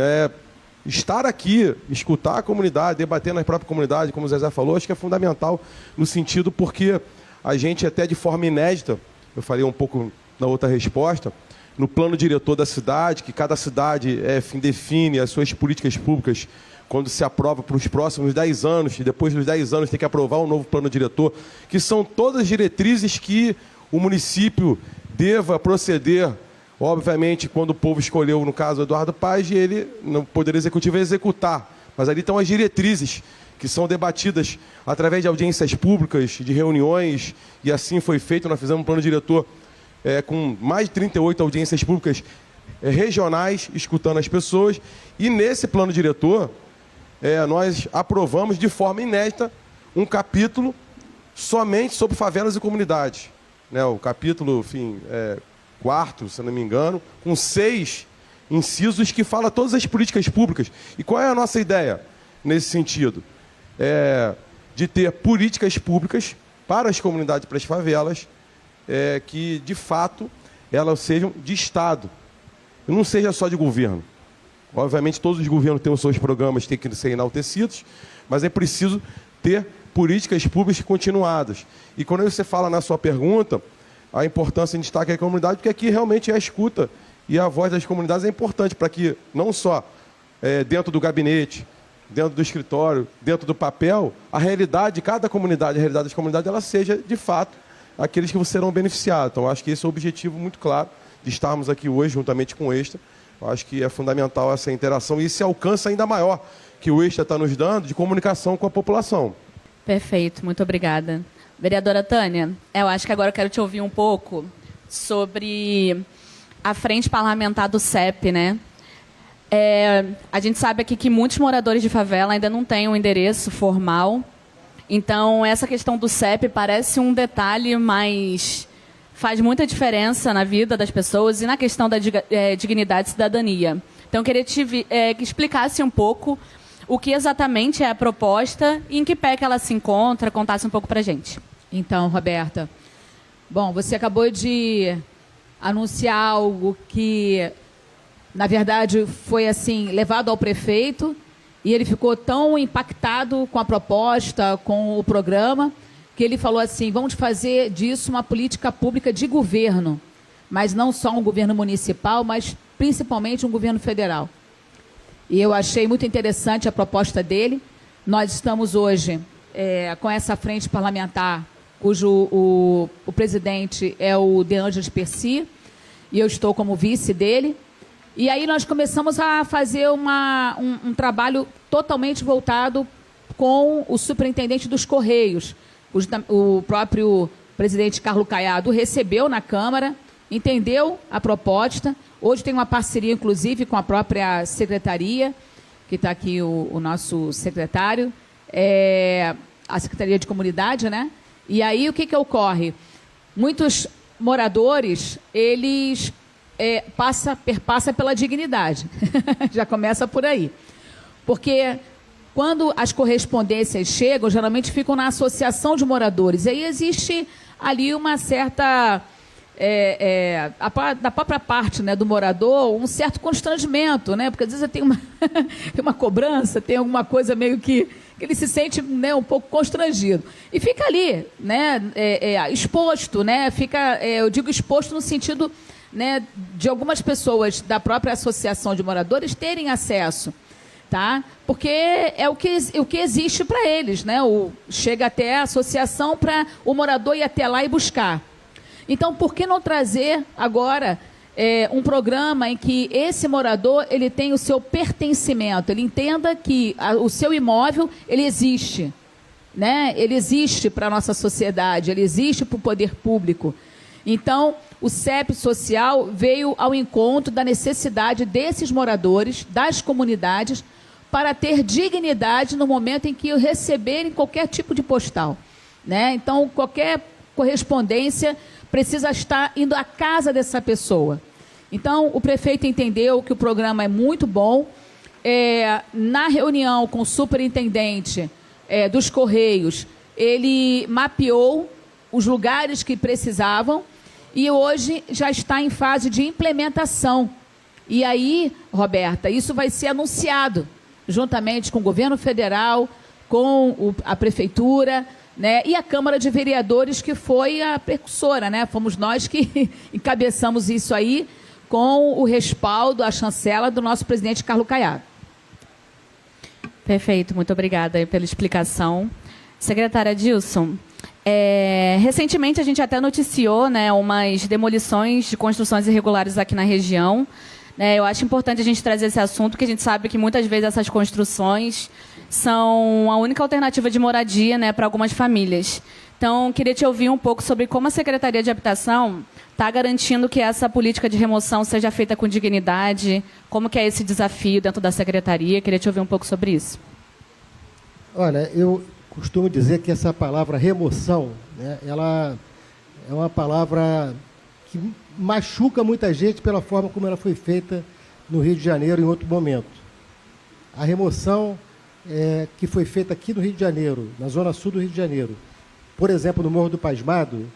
estar aqui, escutar a comunidade, debater na própria comunidade, como o Zezé falou, acho que é fundamental no sentido porque a gente, até de forma inédita, eu falei um pouco na outra resposta, no plano diretor da cidade, que cada cidade define as suas políticas públicas quando se aprova para os próximos 10 anos, e depois dos 10 anos tem que aprovar um novo plano diretor, que são todas diretrizes que o município deva proceder, obviamente, quando o povo escolheu, no caso, Eduardo Paes, e ele, no Poder Executivo, executar. Mas ali estão as diretrizes, que são debatidas através de audiências públicas, de reuniões, e assim foi feito. Nós fizemos um plano diretor com mais de 38 audiências públicas regionais, escutando as pessoas, e nesse plano diretor, nós aprovamos de forma inédita um capítulo somente sobre favelas e comunidades. Né? O capítulo, enfim, 4º, se não me engano, com 6 incisos que fala todas as políticas públicas. E qual é a nossa ideia nesse sentido? De ter políticas públicas para as comunidades, para as favelas, que, de fato, elas sejam de Estado, e não seja só de governo. Obviamente, todos os governos têm os seus programas, têm que ser enaltecidos, mas é preciso ter políticas públicas continuadas. E quando você fala na sua pergunta, a importância em destaque a comunidade, porque aqui realmente a escuta e a voz das comunidades é importante para que, não só dentro do gabinete, dentro do escritório, dentro do papel, a realidade de cada comunidade, a realidade das comunidades, ela seja, de fato, aqueles que serão beneficiados. Então, acho que esse é o objetivo muito claro de estarmos aqui hoje, juntamente com o Extra. Eu acho que é fundamental essa interação e esse alcance ainda maior que o Extra está nos dando de comunicação com a população. Perfeito, muito obrigada. Vereadora Tânia, eu acho que agora eu quero te ouvir um pouco sobre a frente parlamentar do CEP, né? A gente sabe aqui que muitos moradores de favela ainda não têm um endereço formal. Então, essa questão do CEP parece um detalhe, mas faz muita diferença na vida das pessoas e na questão da dignidade e cidadania. Então, eu queria que explicasse um pouco o que exatamente é a proposta e em que pé que ela se encontra, contasse um pouco para a gente. Então, Roberta, bom, você acabou de anunciar algo que, na verdade, foi assim levado ao prefeito e ele ficou tão impactado com a proposta, com o programa, que ele falou assim, vamos fazer disso uma política pública de governo, mas não só um governo municipal, mas principalmente um governo federal. E eu achei muito interessante a proposta dele. Nós estamos hoje com essa frente parlamentar, cujo o presidente é o De Angelis Percy, e eu estou como vice dele. E aí nós começamos a fazer um trabalho totalmente voltado com o superintendente dos Correios. O próprio presidente Carlos Caiado recebeu na Câmara, entendeu a proposta. Hoje tem uma parceria, inclusive, com a própria secretaria, que está aqui o nosso secretário, a Secretaria de Comunidade, né? E aí o que ocorre? Muitos moradores, eles perpassa pela dignidade. Já começa por aí. Porque quando as correspondências chegam, geralmente ficam na associação de moradores. E aí existe ali uma certa... da própria parte, né, do morador, um certo constrangimento, né? Porque às vezes tem uma cobrança, tem alguma coisa meio que ele se sente, né, um pouco constrangido. E fica ali, né, exposto, né? Eu digo exposto no sentido, né, de algumas pessoas da própria associação de moradores terem acesso, tá? Porque é o que existe para eles, né? Chega até a associação para o morador ir até lá e buscar. Então, por que não trazer agora um programa em que esse morador ele tem o seu pertencimento, ele entenda que o seu imóvel ele existe, né? Ele existe para a nossa sociedade, ele existe para o poder público. Então, o CEP social veio ao encontro da necessidade desses moradores, das comunidades, para ter dignidade no momento em que receberem qualquer tipo de postal, né? Então, qualquer correspondência precisa estar indo à casa dessa pessoa. Então, o prefeito entendeu que o programa é muito bom. Na reunião com o superintendente dos Correios, ele mapeou os lugares que precisavam e hoje já está em fase de implementação. E aí, Roberta, isso vai ser anunciado juntamente com o governo federal, com a prefeitura, né, e a Câmara de Vereadores, que foi a precursora, né? Fomos nós que encabeçamos isso aí com o respaldo, a chancela do nosso presidente Carlos Caiado. Perfeito, muito obrigada aí pela explicação. Secretária Dilson, recentemente a gente até noticiou, né, umas demolições de construções irregulares aqui na região. Eu acho importante a gente trazer esse assunto, porque a gente sabe que muitas vezes essas construções são a única alternativa de moradia, né, para algumas famílias. Então, queria te ouvir um pouco sobre como a Secretaria de Habitação está garantindo que essa política de remoção seja feita com dignidade, como que é esse desafio dentro da Secretaria. Queria te ouvir um pouco sobre isso. Olha, eu costumo dizer que essa palavra remoção, né, ela é uma palavra que machuca muita gente pela forma como ela foi feita no Rio de Janeiro em outro momento. A remoção que foi feita aqui no Rio de Janeiro, na zona sul do Rio de Janeiro, por exemplo, no Morro do Pasmado,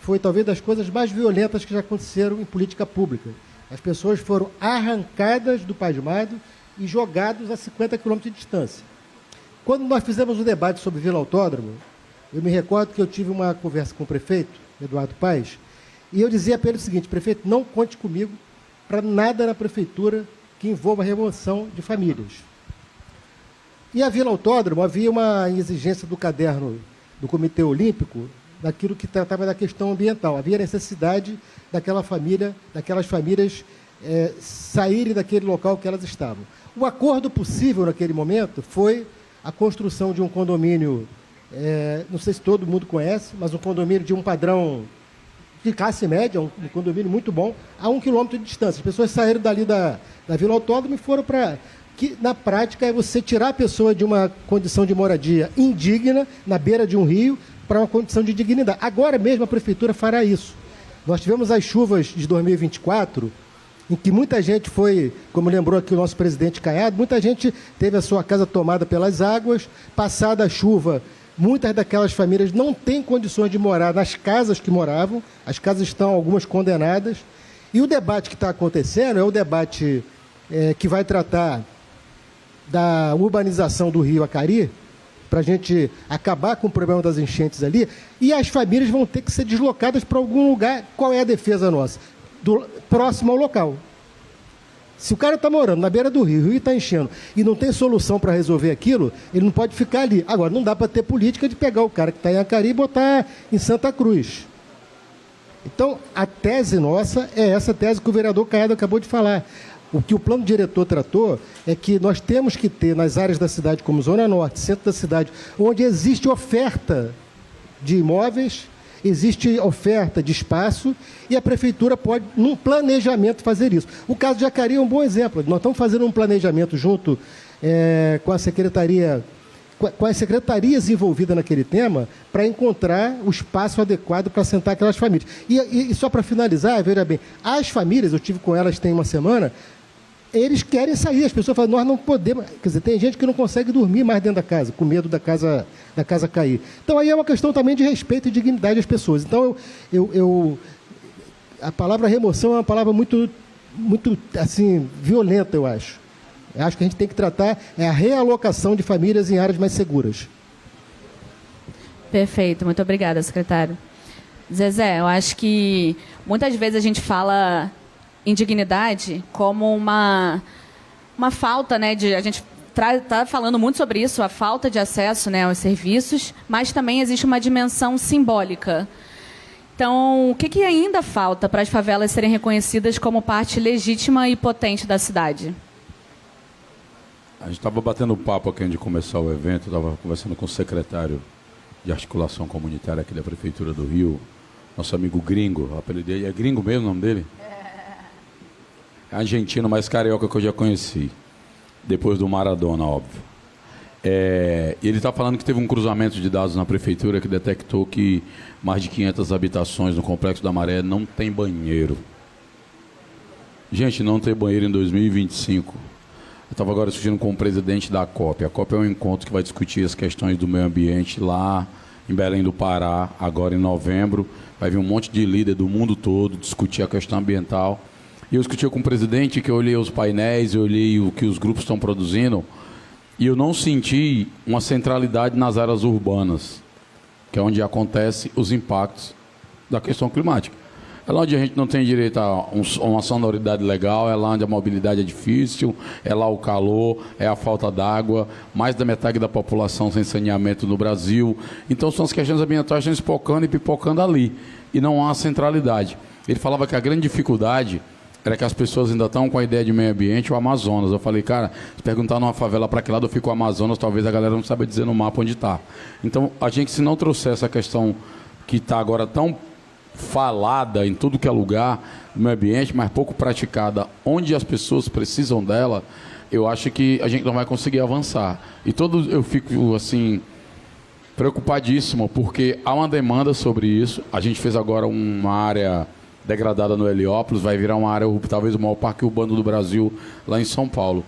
foi talvez das coisas mais violentas que já aconteceram em política pública. As pessoas foram arrancadas do Pasmado e jogadas a 50 quilômetros de distância. Quando nós fizemos o debate sobre Vila Autódromo, eu me recordo que eu tive uma conversa com o prefeito, Eduardo Paes, e eu dizia para ele o seguinte: prefeito, não conte comigo para nada na prefeitura que envolva a remoção de famílias. E a Vila Autódromo, havia uma exigência do caderno do Comitê Olímpico, daquilo que tratava da questão ambiental. Havia necessidade daquelas famílias saírem daquele local que elas estavam. O acordo possível naquele momento foi a construção de um condomínio, não sei se todo mundo conhece, mas um condomínio de um padrão de classe média, um condomínio muito bom, a 1 quilômetro de distância. As pessoas saíram dali da Vila Autódromo e foram para... que, na prática, é você tirar a pessoa de uma condição de moradia indigna, na beira de um rio, para uma condição de dignidade. Agora mesmo a Prefeitura fará isso. Nós tivemos as chuvas de 2024, em que muita gente foi, como lembrou aqui o nosso presidente Caiado, muita gente teve a sua casa tomada pelas águas. Passada a chuva, muitas daquelas famílias não têm condições de morar nas casas que moravam, as casas estão algumas condenadas. E o debate que está acontecendo é o debate que vai tratar da urbanização do Rio Acari, para a gente acabar com o problema das enchentes ali, e as famílias vão ter que ser deslocadas para algum lugar. Qual é a defesa nossa? Próximo ao local. Se o cara está morando na beira do rio, o rio está enchendo, e não tem solução para resolver aquilo, ele não pode ficar ali. Agora, não dá para ter política de pegar o cara que está em Acari e botar em Santa Cruz. Então, a tese nossa é essa tese que o vereador Caiado acabou de falar. O que o plano diretor tratou é que nós temos que ter nas áreas da cidade, como Zona Norte, centro da cidade, onde existe oferta de imóveis, existe oferta de espaço, e a prefeitura pode, num planejamento, fazer isso. O caso de Acari é um bom exemplo. Nós estamos fazendo um planejamento junto com a secretaria, com as secretarias envolvidas naquele tema, para encontrar o espaço adequado para assentar aquelas famílias. E só para finalizar, veja bem, as famílias, eu estive com elas tem uma semana, eles querem sair, as pessoas falam, nós não podemos. Quer dizer, tem gente que não consegue dormir mais dentro da casa, com medo da casa cair. Então aí é uma questão também de respeito e dignidade das pessoas. Então a palavra remoção é uma palavra muito assim, violenta, eu acho. Eu acho que a gente tem que tratar a realocação de famílias em áreas mais seguras. Perfeito, muito obrigada, secretário. Zezé, eu acho que muitas vezes a gente fala indignidade como uma falta, né, a gente está falando muito sobre isso, a falta de acesso, né, aos serviços, mas também existe uma dimensão simbólica. Então, o que ainda falta para as favelas serem reconhecidas como parte legítima e potente da cidade? A gente estava batendo papo aqui antes de começar o evento, estava conversando com o secretário de articulação comunitária aqui da Prefeitura do Rio, nosso amigo Gringo, o apelido dele, é Gringo mesmo o nome dele? É argentino mais carioca que eu já conheci, depois do Maradona, óbvio. E ele está falando que teve um cruzamento de dados na Prefeitura que detectou que mais de 500 habitações no Complexo da Maré não tem banheiro. Gente, não tem banheiro em 2025. Eu estava agora discutindo com o presidente da COP. A COP é um encontro que vai discutir as questões do meio ambiente lá em Belém do Pará, agora em novembro. Vai vir um monte de líder do mundo todo discutir a questão ambiental. E eu discuti com o presidente, que eu olhei os painéis, eu olhei o que os grupos estão produzindo, e eu não senti uma centralidade nas áreas urbanas, que é onde acontecem os impactos da questão climática. É lá onde a gente não tem direito a uma sonoridade legal, é lá onde a mobilidade é difícil, é lá o calor, é a falta d'água, mais da metade da população sem saneamento no Brasil. Então são as questões ambientais que estão pipocando ali, e não há centralidade. Ele falava que a grande dificuldade era que as pessoas ainda estão com a ideia de meio ambiente, o Amazonas. Eu falei, cara, se perguntar numa favela para que lado fica o Amazonas, talvez a galera não saiba dizer no mapa onde está. Então, a gente, se não trouxer essa questão que está agora tão falada em tudo que é lugar do meio ambiente, mas pouco praticada, onde as pessoas precisam dela, eu acho que a gente não vai conseguir avançar. E eu fico, assim, preocupadíssimo, porque há uma demanda sobre isso. A gente fez agora uma área degradada no Heliópolis, vai virar uma área, talvez o maior parque urbano do Brasil, lá em São Paulo.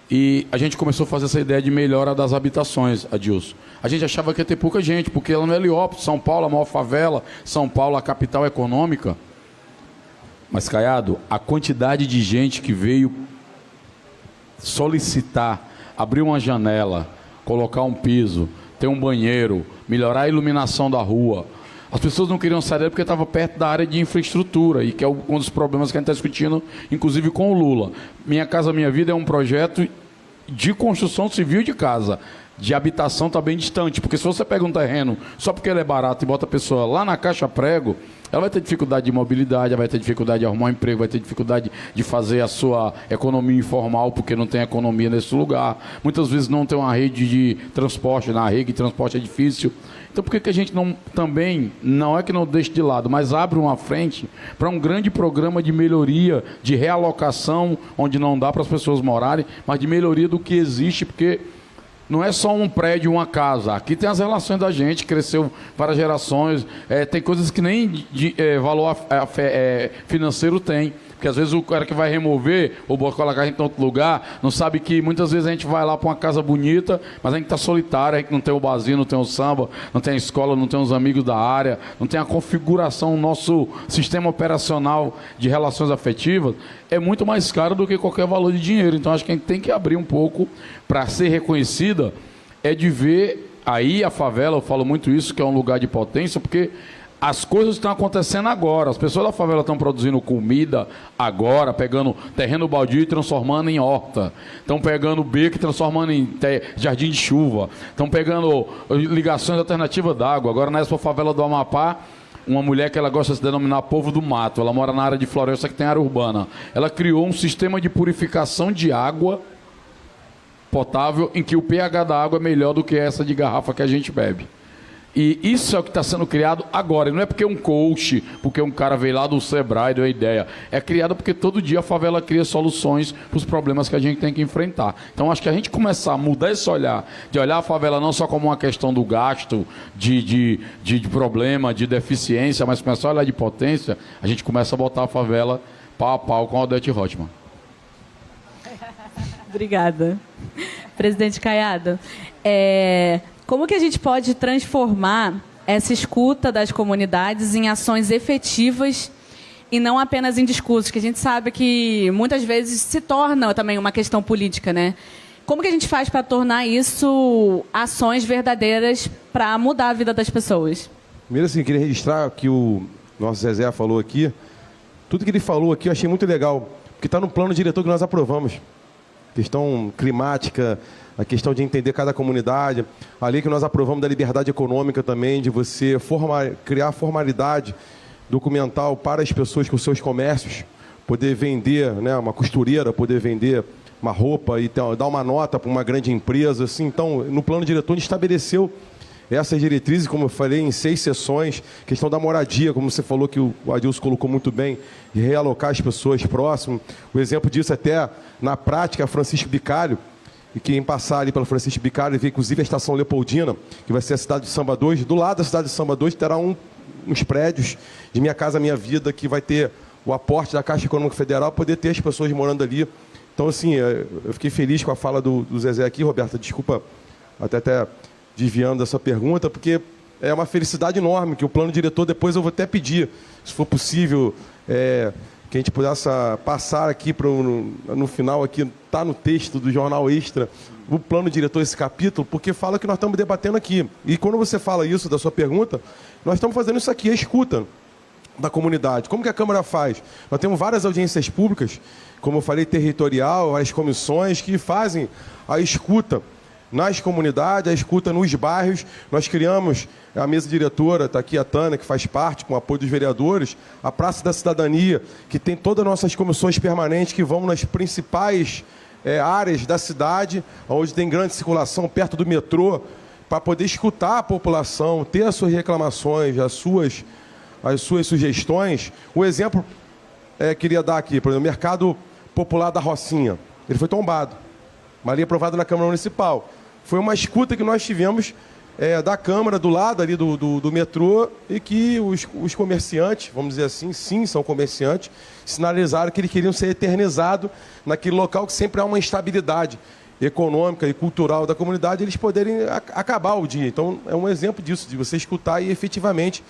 E a gente começou a fazer essa ideia de melhora das habitações, Adilson. A gente achava que ia ter pouca gente, porque lá no Heliópolis, São Paulo, a maior favela, São Paulo, a capital econômica. Mas, Caiado, a quantidade de gente que veio solicitar, abrir uma janela, colocar um piso, ter um banheiro, melhorar a iluminação da rua. As pessoas não queriam sair porque estava perto da área de infraestrutura, e que é um dos problemas que a gente está discutindo, inclusive com o Lula. Minha Casa Minha Vida é um projeto de construção civil de casa. De habitação está bem distante, porque se você pega um terreno só porque ele é barato e bota a pessoa lá na caixa prego, ela vai ter dificuldade de mobilidade, ela vai ter dificuldade de arrumar um emprego, vai ter dificuldade de fazer a sua economia informal, porque não tem economia nesse lugar. Muitas vezes não tem uma rede de transporte, na rede de transporte é difícil. Então por que a gente não é que não deixe de lado, mas abre uma frente para um grande programa de melhoria, de realocação, onde não dá para as pessoas morarem, mas de melhoria do que existe, porque não é só um prédio, uma casa. Aqui tem as relações da gente, cresceu para gerações. Tem coisas que nem valor financeiro tem. Porque às vezes o cara que vai remover ou colocar a gente em outro lugar, não sabe que muitas vezes a gente vai lá para uma casa bonita, mas a gente está solitário, a gente não tem o barzinho, não tem o samba, não tem a escola, não tem os amigos da área, não tem a configuração, o nosso sistema operacional de relações afetivas, é muito mais caro do que qualquer valor de dinheiro. Então acho que a gente tem que abrir um pouco para ser reconhecida, de ver aí a favela, eu falo muito isso, que é um lugar de potência, porque as coisas estão acontecendo agora. As pessoas da favela estão produzindo comida agora, pegando terreno baldio e transformando em horta. Estão pegando beco e transformando em jardim de chuva. Estão pegando ligações alternativas d'água. Agora, nessa favela do Amapá, uma mulher que ela gosta de se denominar povo do mato. Ela mora na área de floresta que tem área urbana. Ela criou um sistema de purificação de água potável em que o pH da água é melhor do que essa de garrafa que a gente bebe. E isso é o que está sendo criado agora. E não é porque um coach, porque um cara veio lá do Sebrae, deu a ideia. É criado porque todo dia a favela cria soluções para os problemas que a gente tem que enfrentar. Então, acho que a gente começar a mudar esse olhar, de olhar a favela não só como uma questão do gasto, de problema, de deficiência, mas começar a olhar de potência, a gente começa a botar a favela pau a pau com a Odete Roitman. Obrigada. Presidente Caiado, como que a gente pode transformar essa escuta das comunidades em ações efetivas e não apenas em discursos, que a gente sabe que muitas vezes se torna também uma questão política, né? Como que a gente faz para tornar isso ações verdadeiras para mudar a vida das pessoas? Primeiro, assim, queria registrar o que o nosso Zezé falou aqui. Tudo que ele falou aqui eu achei muito legal, porque está no plano diretor que nós aprovamos. Questão climática, a questão de entender cada comunidade, a lei que nós aprovamos da liberdade econômica também, de você criar formalidade documental para as pessoas com seus comércios, poder vender, né, uma costureira, poder vender uma roupa e dar uma nota para uma grande empresa. Assim. Então, no plano diretor, a gente estabeleceu essas diretrizes, como eu falei, em 6 sessões. Questão da moradia, como você falou que o Adilson colocou muito bem, de realocar as pessoas próximo. O exemplo disso até na prática, Francisco Bicalho, e quem passar ali pela Francisco Bicalho, vê inclusive a estação Leopoldina, que vai ser a cidade de Samba 2. Do lado da cidade de Samba 2 terá uns prédios de Minha Casa Minha Vida, que vai ter o aporte da Caixa Econômica Federal, poder ter as pessoas morando ali. Então, assim, eu fiquei feliz com a fala do Zezé aqui, Roberta, desculpa até desviando dessa pergunta, porque é uma felicidade enorme que o plano diretor, depois eu vou até pedir, se for possível, que a gente pudesse passar aqui no final, aqui está no texto do Jornal Extra, o plano diretor, esse capítulo, porque fala que nós estamos debatendo aqui. E quando você fala isso, da sua pergunta, nós estamos fazendo isso aqui, a escuta da comunidade. Como que a Câmara faz? Nós temos várias audiências públicas, como eu falei, territorial, as comissões que fazem a escuta nas comunidades, a escuta nos bairros. Nós criamos a mesa diretora, está aqui a Tânia, que faz parte, com o apoio dos vereadores, a Praça da Cidadania, que tem todas as nossas comissões permanentes que vão nas principais áreas da cidade, onde tem grande circulação, perto do metrô, para poder escutar a população, ter as suas reclamações, as suas sugestões. O exemplo queria dar aqui, por exemplo, o Mercado Popular da Rocinha. Ele foi tombado. Uma lei aprovada na Câmara Municipal. Foi uma escuta que nós tivemos da Câmara, do lado ali do metrô, e que os comerciantes, vamos dizer assim, sim, são comerciantes, sinalizaram que eles queriam ser eternizados naquele local que sempre há uma instabilidade econômica e cultural da comunidade, eles poderem acabar o dia. Então, é um exemplo disso, de você escutar e efetivamente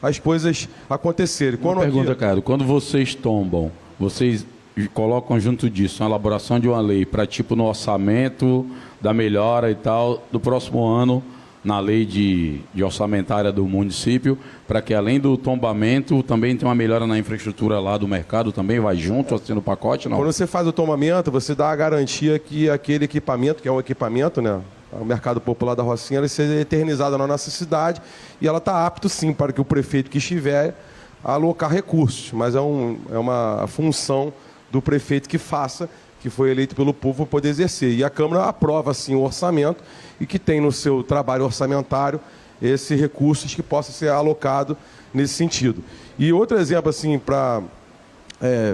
as coisas acontecerem. Uma pergunta, Carlos, quando vocês tombam, vocês colocam junto disso a elaboração de uma lei para, tipo, no orçamento da melhora e tal, do próximo ano, na lei de orçamentária do município, para que, além do tombamento, também tenha uma melhora na infraestrutura lá do mercado, também vai junto, assim, no pacote, não? Quando você faz o tombamento, você dá a garantia que aquele equipamento, que é um equipamento, né, o Mercado Popular da Rocinha, ele seja eternizado na nossa cidade, e ela está apto, sim, para que o prefeito que estiver alocar recursos, mas é uma função do prefeito que faça, que foi eleito pelo povo, poder exercer. E a Câmara aprova, sim, o orçamento e que tem no seu trabalho orçamentário esses recursos que possam ser alocados nesse sentido. E outro exemplo, assim, para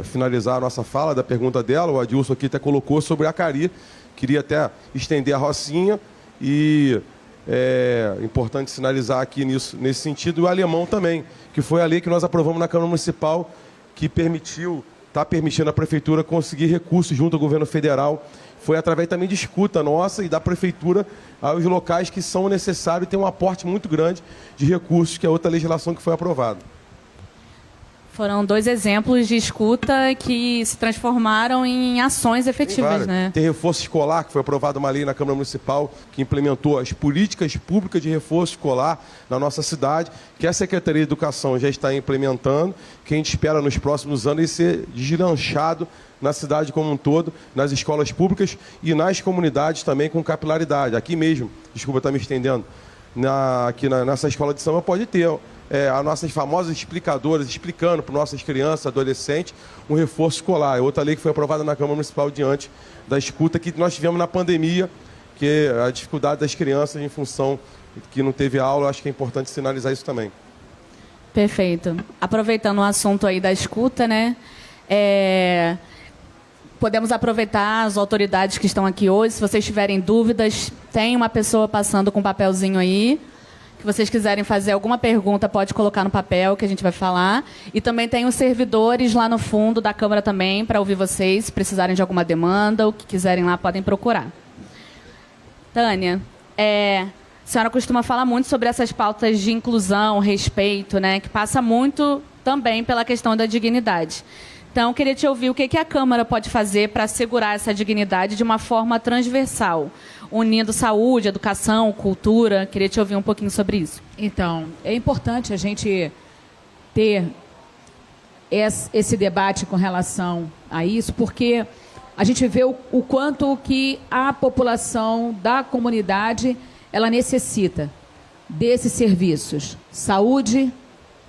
finalizar a nossa fala, da pergunta dela, o Adilson aqui até colocou sobre a Acari, queria até estender a Rocinha e é importante sinalizar aqui nesse sentido, o Alemão também, que foi a lei que nós aprovamos na Câmara Municipal, que está permitindo a Prefeitura conseguir recursos junto ao Governo Federal. Foi através também de escuta nossa e da Prefeitura aos locais que são necessários e tem um aporte muito grande de recursos, que é outra legislação que foi aprovada. Foram 2 exemplos de escuta que se transformaram em ações efetivas, né? Tem reforço escolar, que foi aprovada uma lei na Câmara Municipal que implementou as políticas públicas de reforço escolar na nossa cidade, que a Secretaria de Educação já está implementando, que a gente espera nos próximos anos isso ser deslanchado na cidade como um todo, nas escolas públicas e nas comunidades também com capilaridade. Aqui mesmo, desculpa estar me estendendo, nessa escola de samba pode ter as nossas famosas explicadoras explicando para nossas crianças, adolescentes, um reforço escolar. É outra lei que foi aprovada na Câmara Municipal diante da escuta que nós tivemos na pandemia, que é a dificuldade das crianças em função que não teve aula. Acho que é importante sinalizar isso também. Perfeito. Aproveitando o assunto aí da escuta, né? Podemos aproveitar as autoridades que estão aqui hoje. Se vocês tiverem dúvidas, tem uma pessoa passando com um papelzinho aí. Se vocês quiserem fazer alguma pergunta, pode colocar no papel que a gente vai falar. E também tem os servidores lá no fundo da Câmara também, para ouvir vocês. Se precisarem de alguma demanda, o que quiserem lá, podem procurar. Tânia, a senhora costuma falar muito sobre essas pautas de inclusão, respeito, né, que passa muito também pela questão da dignidade. Então, queria te ouvir o que a Câmara pode fazer para assegurar essa dignidade de uma forma transversal, unindo saúde, educação, cultura. Queria te ouvir um pouquinho sobre isso. Então, é importante a gente ter esse debate com relação a isso, porque a gente vê o quanto que a população da comunidade ela necessita desses serviços. Saúde,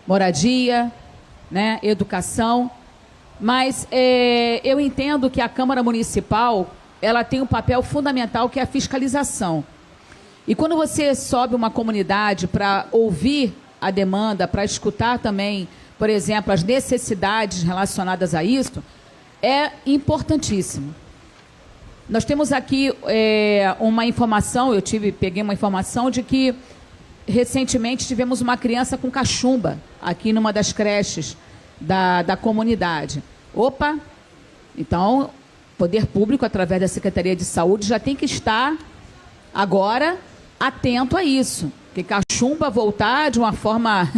moradia, né, educação. Mas eu entendo que a Câmara Municipal ela tem um papel fundamental, que é a fiscalização. E quando você sobe uma comunidade para ouvir a demanda, para escutar também, por exemplo, as necessidades relacionadas a isso, é importantíssimo. Nós temos aqui uma informação, peguei uma informação de que recentemente tivemos uma criança com cachumba aqui numa das creches da comunidade. Opa! Então, o poder público, através da Secretaria de Saúde, já tem que estar agora atento a isso. Porque cachumba voltar de uma forma...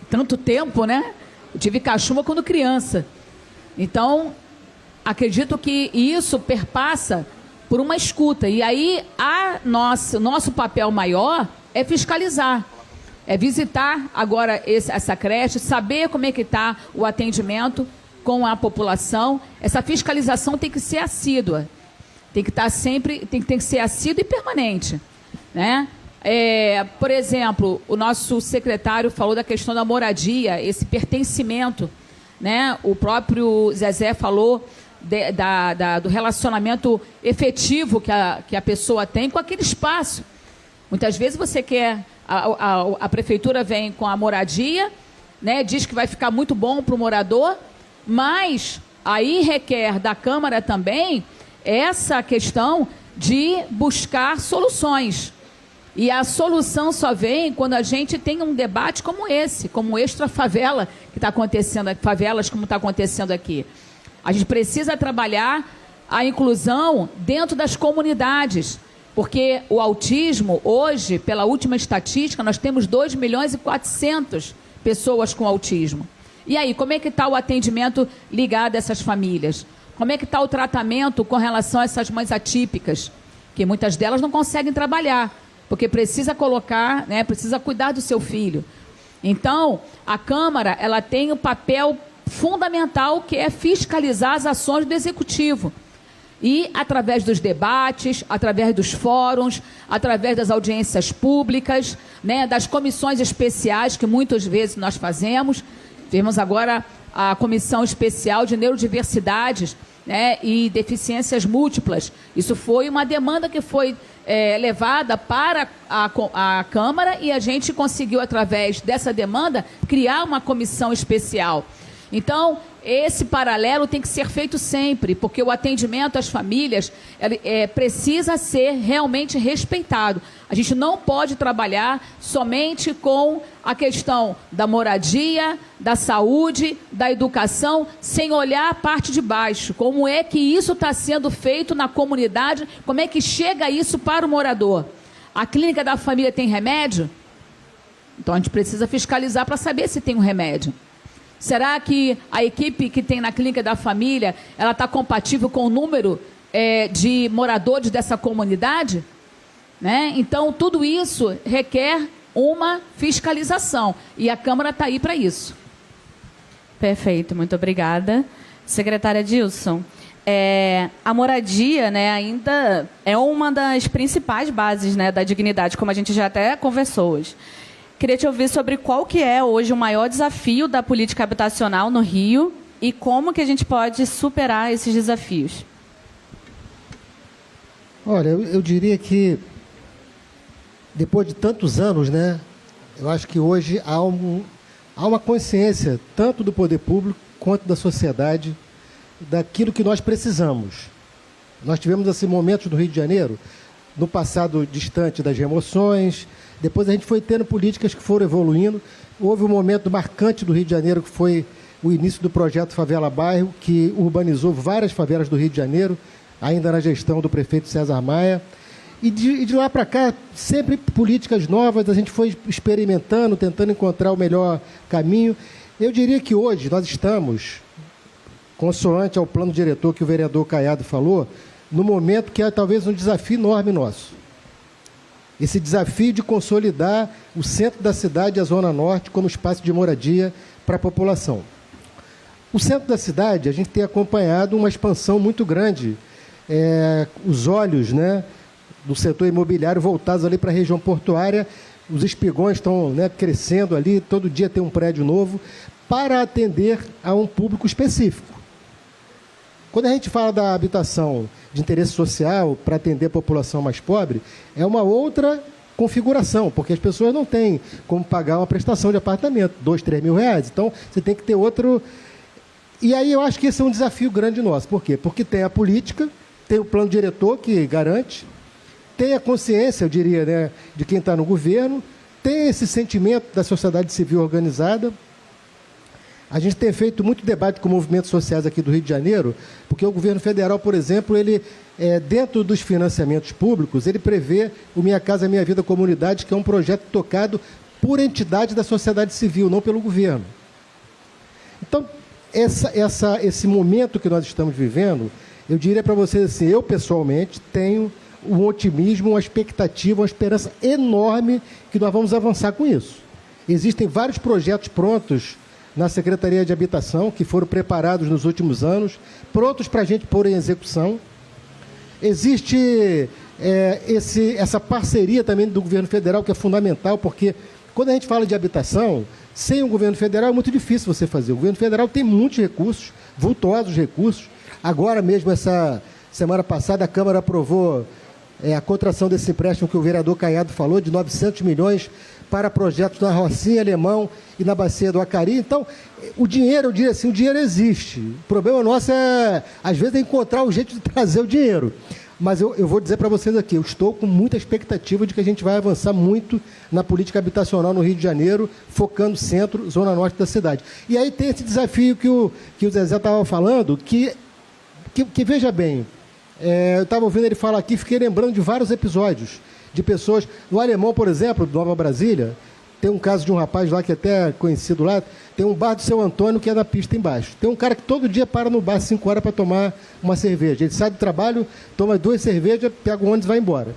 tanto tempo, né? Eu tive cachumba quando criança. Então, acredito que isso perpassa por uma escuta. E aí, nosso papel maior é fiscalizar. É visitar agora essa creche, saber como é que está o atendimento com a população. Essa fiscalização tem que ser assídua. Tem que estar sempre, tem que ser assídua e permanente, né? Por exemplo, o nosso secretário falou da questão da moradia, esse pertencimento, né? O próprio Zezé falou do relacionamento efetivo que a pessoa tem com aquele espaço. Muitas vezes você quer... A prefeitura vem com a moradia, né, diz que vai ficar muito bom para o morador, mas aí requer da Câmara também essa questão de buscar soluções. E a solução só vem quando a gente tem um debate como esse, como o Extra Favela, que está acontecendo, favelas como está acontecendo aqui. A gente precisa trabalhar a inclusão dentro das comunidades. Porque o autismo, hoje, pela última estatística, nós temos 2.400.000 pessoas com autismo. E aí, como é que está o atendimento ligado a essas famílias? Como é que está o tratamento com relação a essas mães atípicas? Que muitas delas não conseguem trabalhar, porque precisa colocar, né, precisa cuidar do seu filho. Então, a Câmara ela tem um papel fundamental, que é fiscalizar as ações do Executivo. E, através dos debates, através dos fóruns, através das audiências públicas, né, das comissões especiais, que muitas vezes nós fazemos. Temos agora a Comissão Especial de Neurodiversidades, né, e Deficiências Múltiplas. Isso foi uma demanda que foi levada para a Câmara e a gente conseguiu, através dessa demanda, criar uma comissão especial. Então, esse paralelo tem que ser feito sempre, porque o atendimento às famílias precisa ser realmente respeitado. A gente não pode trabalhar somente com a questão da moradia, da saúde, da educação, sem olhar a parte de baixo. Como é que isso está sendo feito na comunidade? Como é que chega isso para o morador? A clínica da família tem remédio? Então, a gente precisa fiscalizar para saber se tem um remédio. Será que a equipe que tem na Clínica da Família, ela está compatível com o número de moradores dessa comunidade? Né? Então, tudo isso requer uma fiscalização. E a Câmara está aí para isso. Perfeito, muito obrigada. Secretária Dilson, a moradia, né, ainda é uma das principais bases, né, da dignidade, como a gente já até conversou hoje. Queria te ouvir sobre qual que é hoje o maior desafio da política habitacional no Rio e como que a gente pode superar esses desafios. Olha, eu diria que, depois de tantos anos, né, eu acho que hoje há uma consciência, tanto do poder público quanto da sociedade, daquilo que nós precisamos. Nós tivemos assim, momentos no Rio de Janeiro, no passado distante das remoções, depois a gente foi tendo políticas que foram evoluindo. Houve um momento marcante do Rio de Janeiro, que foi o início do projeto Favela Bairro, que urbanizou várias favelas do Rio de Janeiro, ainda na gestão do prefeito César Maia. E de lá para cá, sempre políticas novas, a gente foi experimentando, tentando encontrar o melhor caminho. Eu diria que hoje nós estamos, consoante ao plano diretor que o vereador Caiado falou, no momento que é talvez um desafio enorme nosso. Esse desafio de consolidar o centro da cidade e a Zona Norte como espaço de moradia para a população. O centro da cidade, a gente tem acompanhado uma expansão muito grande. Os olhos, né, do setor imobiliário voltados ali para a região portuária, os espigões estão, né, crescendo ali, todo dia tem um prédio novo, para atender a um público específico. Quando a gente fala da habitação de interesse social para atender a população mais pobre, é uma outra configuração, porque as pessoas não têm como pagar uma prestação de apartamento, 2, 3 mil reais. Então, você tem que ter outro... E aí eu acho que esse é um desafio grande nosso. Por quê? Porque tem a política, tem o plano diretor que garante, tem a consciência, eu diria, né, de quem está no governo, tem esse sentimento da sociedade civil organizada. A gente tem feito muito debate com movimentos sociais aqui do Rio de Janeiro, porque o governo federal, por exemplo, ele, dentro dos financiamentos públicos, ele prevê o Minha Casa Minha Vida Comunidade, que é um projeto tocado por entidade da sociedade civil, não pelo governo. Então, esse momento que nós estamos vivendo, eu diria para vocês assim, eu pessoalmente tenho um otimismo, uma expectativa, uma esperança enorme que nós vamos avançar com isso. Existem vários projetos prontos na Secretaria de Habitação, que foram preparados nos últimos anos, prontos para a gente pôr em execução. Existe essa parceria também do governo federal, que é fundamental, porque quando a gente fala de habitação, sem o governo federal é muito difícil você fazer. O governo federal tem muitos recursos, vultosos recursos. Agora mesmo, essa semana passada, a Câmara aprovou a contração desse empréstimo que o vereador Caiado falou, de 900 milhões para projetos na Rocinha, Alemão e na Bacia do Acari. Então, o dinheiro, eu diria assim, o dinheiro existe. O problema nosso às vezes, encontrar o jeito de trazer o dinheiro. Mas eu vou dizer para vocês aqui, eu estou com muita expectativa de que a gente vai avançar muito na política habitacional no Rio de Janeiro, focando centro, zona norte da cidade. E aí tem esse desafio que o Zezé estava falando, que veja bem, eu estava ouvindo ele falar aqui, fiquei lembrando de vários episódios de pessoas. No Alemão, por exemplo, de Nova Brasília, tem um caso de um rapaz lá que é até conhecido lá, tem um bar do Seu Antônio que é na pista embaixo. Tem um cara que todo dia para no bar 5 horas para tomar uma cerveja. Ele sai do trabalho, toma 2 cervejas, pega o ônibus e vai embora.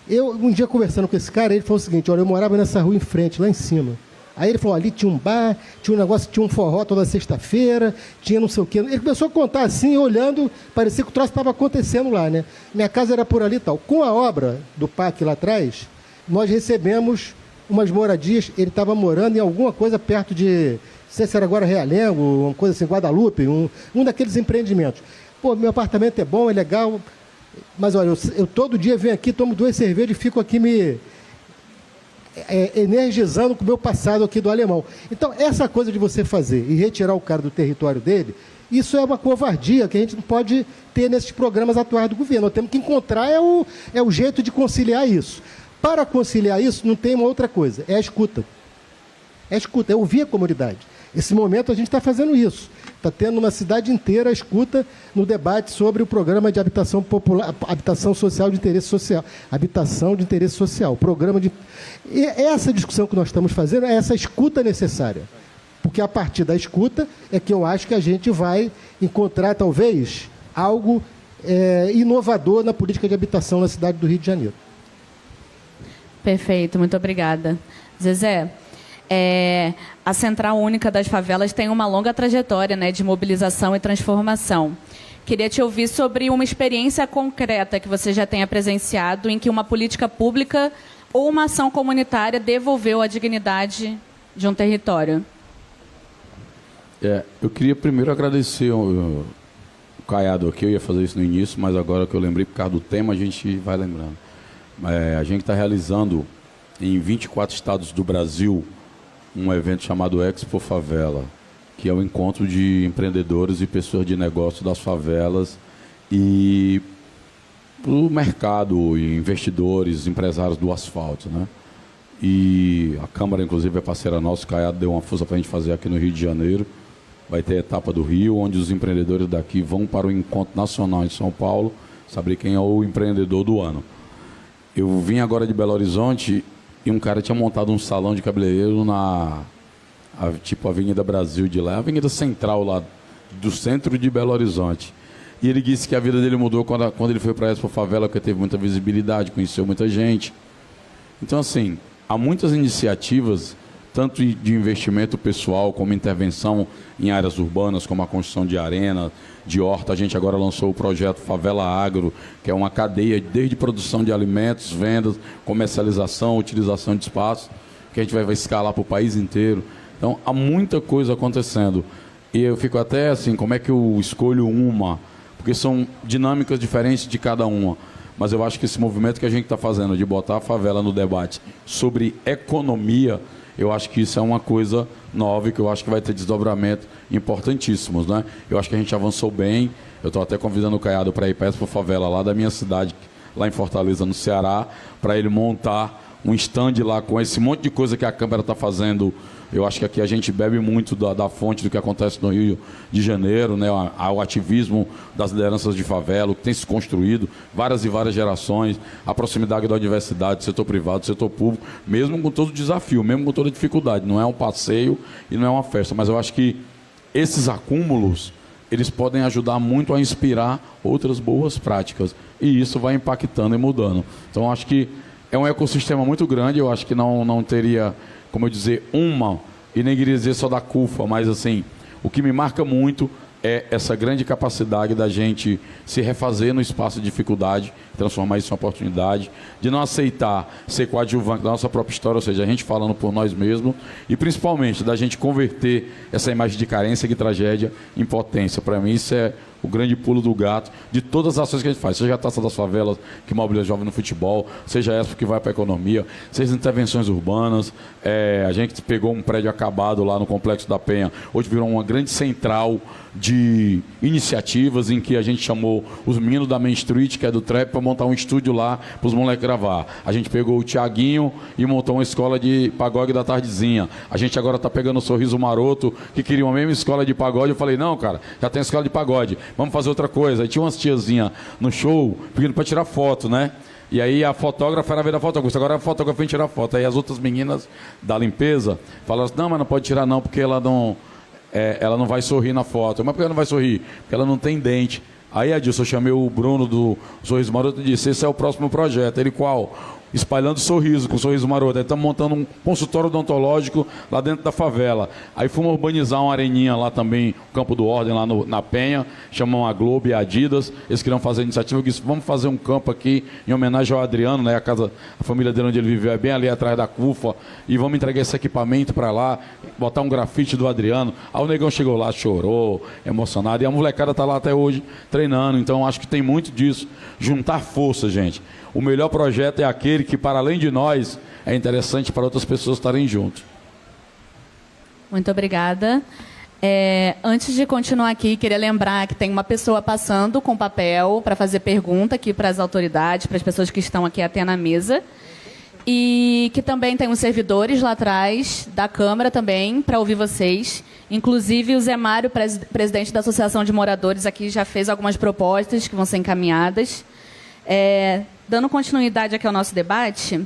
Eu, um dia conversando com esse cara, ele falou o seguinte, olha, eu morava nessa rua em frente, lá em cima. Aí ele falou, ali tinha um bar, tinha um negócio, tinha um forró toda sexta-feira, tinha não sei o quê. Ele começou a contar assim, olhando, parecia que o troço estava acontecendo lá, né? Minha casa era por ali e tal. Com a obra do PAC lá atrás, nós recebemos umas moradias, ele estava morando em alguma coisa perto de, não sei se era agora Realengo, uma coisa assim, Guadalupe, um daqueles empreendimentos. Pô, meu apartamento é bom, é legal, mas olha, eu todo dia venho aqui, tomo 2 cervejas e fico aqui me energizando com o meu passado aqui do Alemão. Então, essa coisa de você fazer e retirar o cara do território dele, isso é uma covardia que a gente não pode ter nesses programas atuais do governo. Nós temos que encontrar o jeito de conciliar isso. Para conciliar isso, não tem uma outra coisa, é a escuta. É a escuta, é ouvir a comunidade. Esse momento a gente está fazendo isso. Está tendo uma cidade inteira a escuta no debate sobre o programa de habitação popular, habitação social de interesse social. Habitação de interesse social. Programa de... E essa discussão que nós estamos fazendo é essa escuta necessária. Porque a partir da escuta é que eu acho que a gente vai encontrar, talvez, algo inovador na política de habitação na cidade do Rio de Janeiro. Perfeito, muito obrigada. Zezé, a Central Única das Favelas tem uma longa trajetória, né, de mobilização e transformação. Queria te ouvir sobre uma experiência concreta que você já tenha presenciado em que uma política pública ou uma ação comunitária devolveu a dignidade de um território. Eu queria primeiro agradecer o Caiado aqui, eu ia fazer isso no início, mas agora que eu lembrei, por causa do tema, a gente vai lembrando. A gente está realizando em 24 estados do Brasil um evento chamado Expo Favela, que é o encontro de empreendedores e pessoas de negócio das favelas e o mercado, e investidores, empresários do asfalto, né? E a Câmara, inclusive, é parceira nossa, o Caiado deu uma força para a gente fazer aqui no Rio de Janeiro. Vai ter a etapa do Rio, onde os empreendedores daqui vão para o encontro nacional em São Paulo, saber quem é o empreendedor do ano. Eu vim agora de Belo Horizonte e um cara tinha montado um salão de cabeleireiro tipo Avenida Brasil de lá, a Avenida Central lá do centro de Belo Horizonte. E ele disse que a vida dele mudou quando ele foi para a Expo Favela, porque teve muita visibilidade, conheceu muita gente. Então, assim, há muitas iniciativas, tanto de investimento pessoal, como intervenção em áreas urbanas, como a construção de arena, de horta. A gente agora lançou o projeto Favela Agro, que é uma cadeia desde produção de alimentos, vendas, comercialização, utilização de espaços, que a gente vai escalar para o país inteiro. Então, há muita coisa acontecendo. E eu fico até assim, como é que eu escolho uma? Porque são dinâmicas diferentes de cada uma. Mas eu acho que esse movimento que a gente está fazendo de botar a favela no debate sobre economia, eu acho que isso é uma coisa nova e que eu acho que vai ter desdobramento importantíssimos, né? Eu acho que a gente avançou bem. Eu estou até convidando o Caiado para ir para a Expo Favela lá da minha cidade, lá em Fortaleza, no Ceará, para ele montar um stand lá com esse monte de coisa que a Câmara está fazendo. Eu acho que aqui a gente bebe muito da fonte do que acontece no Rio de Janeiro, né? O ativismo das lideranças de favela, o que tem se construído, várias e várias gerações, a proximidade da universidade, do setor privado, do setor público, mesmo com todo o desafio, mesmo com toda a dificuldade. Não é um passeio e não é uma festa, mas eu acho que esses acúmulos, eles podem ajudar muito a inspirar outras boas práticas. E isso vai impactando e mudando. Então, eu acho que é um ecossistema muito grande. Eu acho que não teria, como eu dizer, uma, e nem queria dizer só da CUFA, mas assim, o que me marca muito é essa grande capacidade da gente se refazer no espaço de dificuldade, transformar isso em oportunidade, de não aceitar ser coadjuvante da nossa própria história, ou seja, a gente falando por nós mesmos, e principalmente da gente converter essa imagem de carência e de tragédia em potência. Para mim, isso é o grande pulo do gato de todas as ações que a gente faz, seja a Taça das Favelas, que mobiliza jovem no futebol, seja a Expo, que vai para a economia, seja as intervenções urbanas. A gente pegou um prédio acabado lá no Complexo da Penha, hoje virou uma grande central de iniciativas em que a gente chamou os meninos da Main Street, que é do trap, para montar um estúdio lá para os moleques gravar. A gente pegou o Thiaguinho e montou uma escola de pagode da tardezinha. A gente agora está pegando o Sorriso Maroto, que queria uma mesma escola de pagode. Eu falei, não, cara, já tem escola de pagode, vamos fazer outra coisa. Aí tinha umas tiazinhas no show pedindo para tirar foto, né? E aí a fotógrafa era a vez da fotógrafa, agora a fotógrafa vem tirar foto. Aí as outras meninas da limpeza falaram assim, não, mas não pode tirar não, porque ela não vai sorrir na foto. Mas por que ela não vai sorrir? Porque ela não tem dente. Aí, Adilson, eu chamei o Bruno do Sorriso Maroto e disse, esse é o próximo projeto. Ele, qual? Espalhando sorriso com o Sorriso Maroto. Aí estamos montando um consultório odontológico lá dentro da favela. Aí fomos urbanizar uma areninha lá também, o Campo do Ordem, lá na Penha. Chamam a Globo e a Adidas. Eles queriam fazer a iniciativa. Eu disse, vamos fazer um campo aqui em homenagem ao Adriano, né? A família dele onde ele viveu é bem ali atrás da CUFA. E vamos entregar esse equipamento para lá, botar um grafite do Adriano. Aí o negão chegou lá, chorou, emocionado. E a molecada está lá até hoje treinando. Então acho que tem muito disso. Juntar força, gente. O melhor projeto é aquele que, para além de nós, é interessante para outras pessoas estarem juntos. Muito obrigada. Antes de continuar aqui, queria lembrar que tem uma pessoa passando com papel para fazer pergunta aqui para as autoridades, para as pessoas que estão aqui até na mesa. E que também tem uns servidores lá atrás da Câmara também, para ouvir vocês. Inclusive, o Zé Mário, presidente da Associação de Moradores, aqui já fez algumas propostas que vão ser encaminhadas. Dando continuidade aqui ao nosso debate,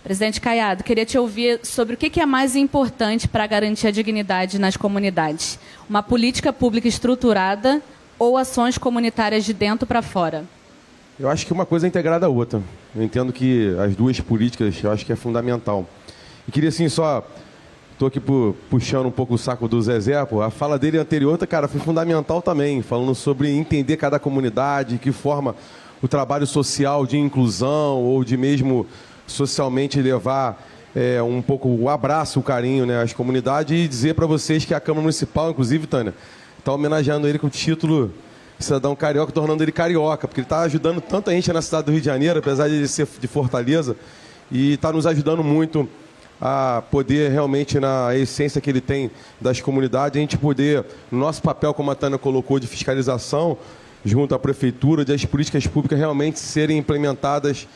Presidente Caiado, queria te ouvir sobre o que é mais importante para garantir a dignidade nas comunidades. Uma política pública estruturada ou ações comunitárias de dentro para fora? Eu acho que uma coisa é integrada à outra. Eu entendo que as duas políticas, eu acho que é fundamental. E queria, assim, só... Estou aqui puxando um pouco o saco do Zezé, pô. A fala dele anterior, cara, foi fundamental também, falando sobre entender cada comunidade, que forma o trabalho social de inclusão ou de mesmo socialmente levar um pouco o abraço, o carinho, né, às comunidades, e dizer para vocês que a Câmara Municipal, inclusive, Tânia, está homenageando ele com o título Cidadão Carioca, tornando ele carioca, porque ele está ajudando tanta gente na cidade do Rio de Janeiro, apesar de ele ser de Fortaleza, e está nos ajudando muito a poder realmente, na essência que ele tem das comunidades, a gente poder, no nosso papel, como a Tânia colocou, de fiscalização, junto à Prefeitura, de as políticas públicas realmente serem implementadas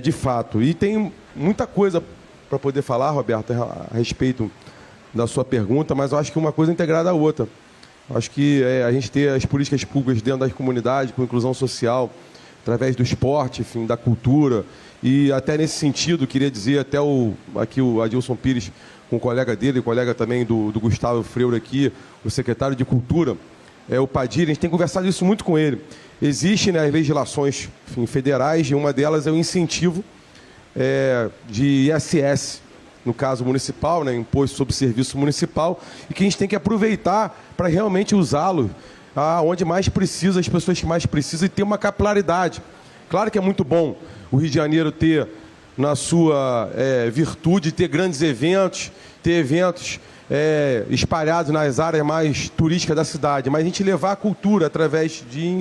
de fato. E tem muita coisa para poder falar, Roberto, a respeito da sua pergunta, mas eu acho que uma coisa é integrada à outra. Eu acho que a gente ter as políticas públicas dentro das comunidades, com inclusão social, através do esporte, enfim, da cultura. E até nesse sentido, queria dizer, até aqui o Adilson Pires, com o colega dele, colega também do Gustavo Freire aqui, o secretário de Cultura, o Padilha, a gente tem conversado isso muito com ele. Existem, né, as legislações, enfim, federais, e uma delas é o incentivo de ISS, no caso municipal, né, Imposto sobre Serviço Municipal, e que a gente tem que aproveitar para realmente usá-lo onde mais precisa, as pessoas que mais precisam, e ter uma capilaridade. Claro que é muito bom o Rio de Janeiro ter, na sua virtude, ter grandes eventos, ter eventos espalhados nas áreas mais turísticas da cidade, mas a gente levar a cultura através de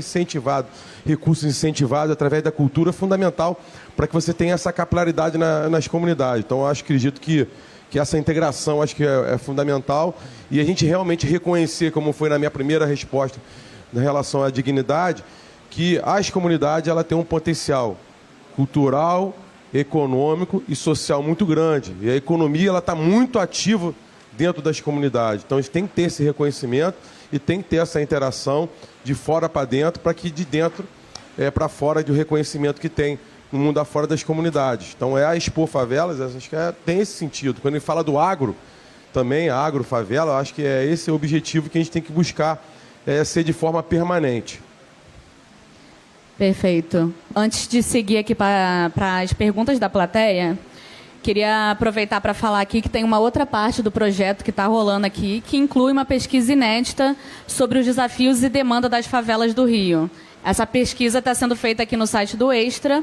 recursos incentivados através da cultura é fundamental para que você tenha essa capilaridade nas comunidades. Então, eu acredito que essa integração acho que é fundamental, e a gente realmente reconhecer, como foi na minha primeira resposta em relação à dignidade, que as comunidades ela têm um potencial cultural, econômico e social muito grande. E a economia ela está muito ativa dentro das comunidades. Então, a gente tem que ter esse reconhecimento e tem que ter essa interação de fora para dentro, para que de dentro para fora do reconhecimento que tem no mundo afora das comunidades. Então, a Expo Favelas, acho que tem esse sentido. Quando ele fala do agro, também, agro-favela, acho que é esse o objetivo que a gente tem que buscar ser de forma permanente. Perfeito. Antes de seguir aqui para as perguntas da plateia, queria aproveitar para falar aqui que tem uma outra parte do projeto que está rolando aqui, que inclui uma pesquisa inédita sobre os desafios e demanda das favelas do Rio. Essa pesquisa está sendo feita aqui no site do Extra,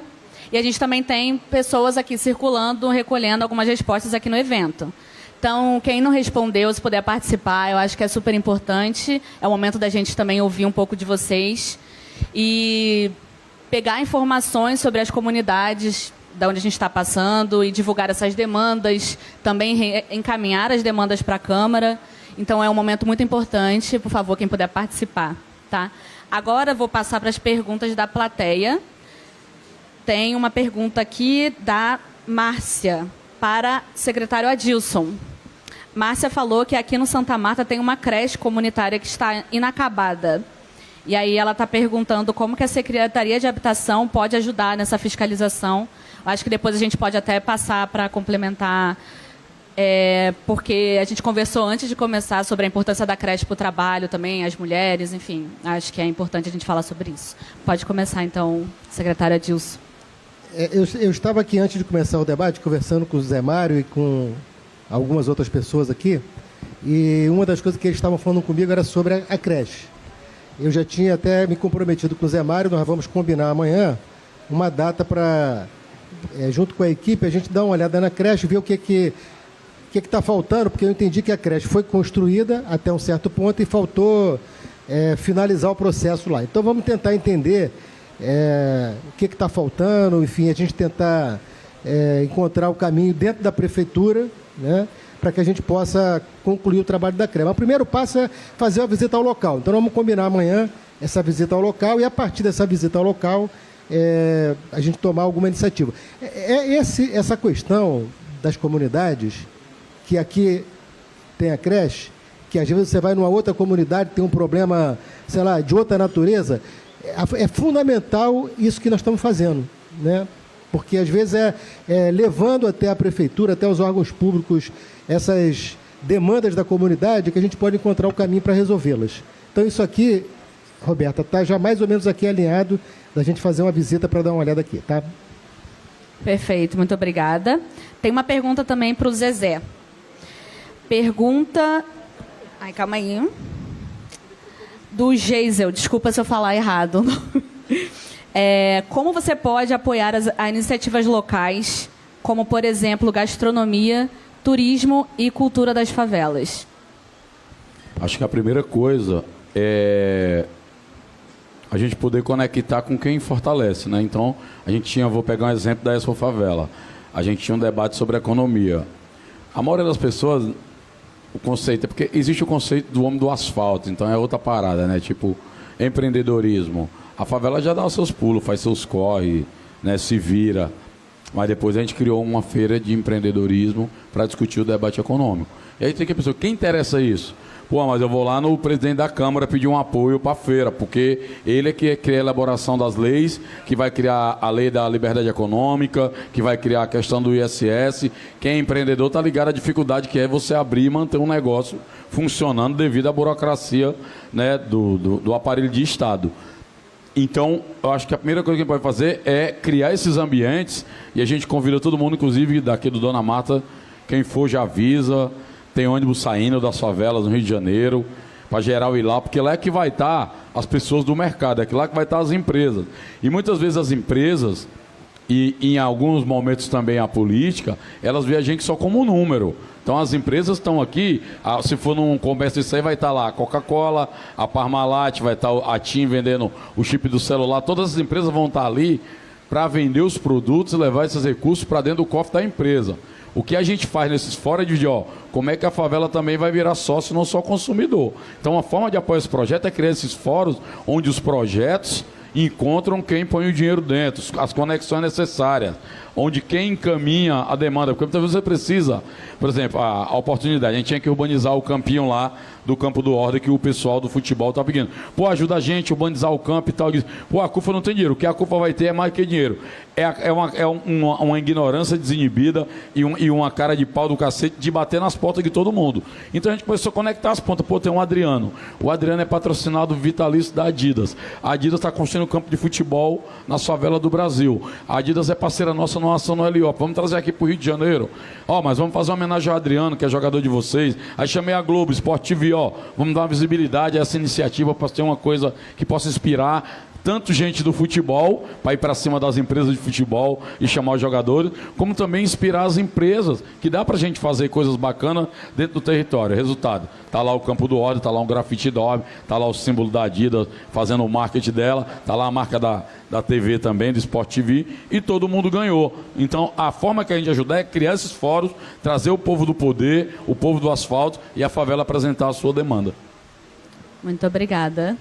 e a gente também tem pessoas aqui circulando, recolhendo algumas respostas aqui no evento. Então, quem não respondeu, se puder participar, eu acho que é super importante. É o momento da gente também ouvir um pouco de vocês e pegar informações sobre as comunidades da onde a gente está passando e divulgar essas demandas, também encaminhar as demandas para a Câmara. Então, é um momento muito importante. Por favor, quem puder participar. Tá? Agora, vou passar para as perguntas da plateia. Tem uma pergunta aqui da Márcia para o secretário Adilson. Márcia falou que aqui no Santa Marta tem uma creche comunitária que está inacabada. E aí ela está perguntando como que a Secretaria de Habitação pode ajudar nessa fiscalização. Acho que depois a gente pode até passar para complementar, porque a gente conversou antes de começar sobre a importância da creche para o trabalho também, as mulheres, enfim. Acho que é importante a gente falar sobre isso. Pode começar, então, secretário Adilson. Eu estava aqui antes de começar o debate, conversando com o Zé Mário e com algumas outras pessoas aqui, e uma das coisas que eles estavam falando comigo era sobre a creche. Eu já tinha até me comprometido com o Zé Mário, nós vamos combinar amanhã uma data para, junto com a equipe, a gente dar uma olhada na creche, ver o que está faltando, porque eu entendi que a creche foi construída até um certo ponto e faltou finalizar o processo lá. Então, vamos tentar entender o que está faltando, enfim, a gente tentar encontrar o caminho dentro da prefeitura, né, para que a gente possa concluir o trabalho da creche. Mas o primeiro passo é fazer a visita ao local. Então, vamos combinar amanhã essa visita ao local e, a partir dessa visita ao local, a gente tomar alguma iniciativa. Essa questão das comunidades, que aqui tem a creche, que às vezes você vai numa outra comunidade, tem um problema, sei lá, de outra natureza, é fundamental isso que nós estamos fazendo, né? porque às vezes levando até a prefeitura, até os órgãos públicos, essas demandas da comunidade, que a gente pode encontrar o caminho para resolvê-las. Então isso aqui, Roberta, está já mais ou menos aqui alinhado da gente fazer uma visita para dar uma olhada aqui, tá? Perfeito, muito obrigada. Tem uma pergunta também para o Zezé. Pergunta... Ai, calma aí. Do Geisel, desculpa se eu falar errado. Como você pode apoiar as iniciativas locais, como, por exemplo, gastronomia, turismo e cultura das favelas? Acho que a primeira coisa é a gente poder conectar com quem fortalece, né? Então, a gente tinha, vou pegar um exemplo da Expo Favela, a gente tinha um debate sobre economia. A maioria das pessoas, o conceito, é porque existe o conceito do homem do asfalto, então é outra parada, né? Tipo, empreendedorismo. A favela já dá os seus pulos, faz seus corre, né? Se vira. Mas depois a gente criou uma feira de empreendedorismo para discutir o debate econômico. E aí tem que a pessoa, quem interessa isso? Pô, mas eu vou lá no presidente da Câmara pedir um apoio para a feira, porque ele é que cria a elaboração das leis, que vai criar a lei da liberdade econômica, que vai criar a questão do ISS. Quem é empreendedor está ligado à dificuldade que é você abrir e manter um negócio funcionando devido à burocracia, né, do aparelho de Estado. Então, eu acho que a primeira coisa que a gente pode fazer é criar esses ambientes, e a gente convida todo mundo, inclusive daqui do Dona Marta, quem for já avisa, tem ônibus saindo das favelas no Rio de Janeiro, para geral ir lá, porque lá é que vai estar as pessoas do mercado, é que lá que vai estar as empresas. E muitas vezes as empresas, e em alguns momentos também a política, elas veem a gente só como um número. Então as empresas estão aqui, se for num comércio isso aí, vai estar lá a Coca-Cola, a Parmalat, vai estar a TIM vendendo o chip do celular, todas as empresas vão estar ali para vender os produtos e levar esses recursos para dentro do cofre da empresa. O que a gente faz nesses fóruns de como é que a favela também vai virar sócio, não só consumidor. Então, a forma de apoiar esse projeto é criar esses fóruns onde os projetos encontram quem põe o dinheiro dentro, as conexões necessárias, onde quem encaminha a demanda, porque muitas vezes você precisa, por exemplo, a oportunidade, a gente tinha que urbanizar o campinho lá do Campo do Ordem que o pessoal do futebol está pedindo. Pô, ajuda a gente a urbanizar o campo e tal. Pô, a CUFA não tem dinheiro, o que a CUFA vai ter é mais que dinheiro. É uma ignorância desinibida e uma cara de pau do cacete de bater nas portas de todo mundo. Então a gente começou a conectar as pontas. Pô, tem um Adriano. O Adriano é patrocinado vitalício da Adidas. A Adidas está construindo um campo de futebol na favela do Brasil. A Adidas é parceira nossa numa ação no LO. Vamos trazer aqui para o Rio de Janeiro. Mas vamos fazer uma homenagem ao Adriano, que é jogador de vocês. Aí chamei a Globo, Sport TV, vamos dar uma visibilidade a essa iniciativa para ter uma coisa que possa inspirar tanto gente do futebol, para ir para cima das empresas de futebol e chamar os jogadores, como também inspirar as empresas, que dá para a gente fazer coisas bacanas dentro do território. Resultado, está lá o Campo do Ordem, está lá um grafite da Ordem, está lá o símbolo da Adidas fazendo o marketing dela, está lá a marca da TV também, do Sport TV, e todo mundo ganhou. Então, a forma que a gente ajudar é criar esses fóruns, trazer o povo do poder, o povo do asfalto e a favela apresentar a sua demanda. Muito obrigada.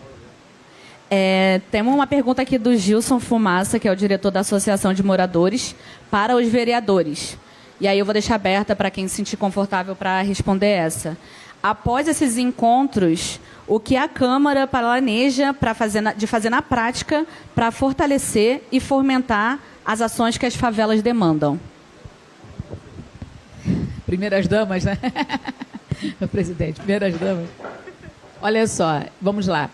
Temos uma pergunta aqui do Gilson Fumaça, que é o diretor da Associação de Moradores, para os vereadores. E aí eu vou deixar aberta para quem se sentir confortável para responder essa. Após esses encontros, o que a Câmara planeja de fazer na prática para fortalecer e fomentar as ações que as favelas demandam? Primeiras damas, né? Presidente, primeiras damas. Olha só, vamos lá.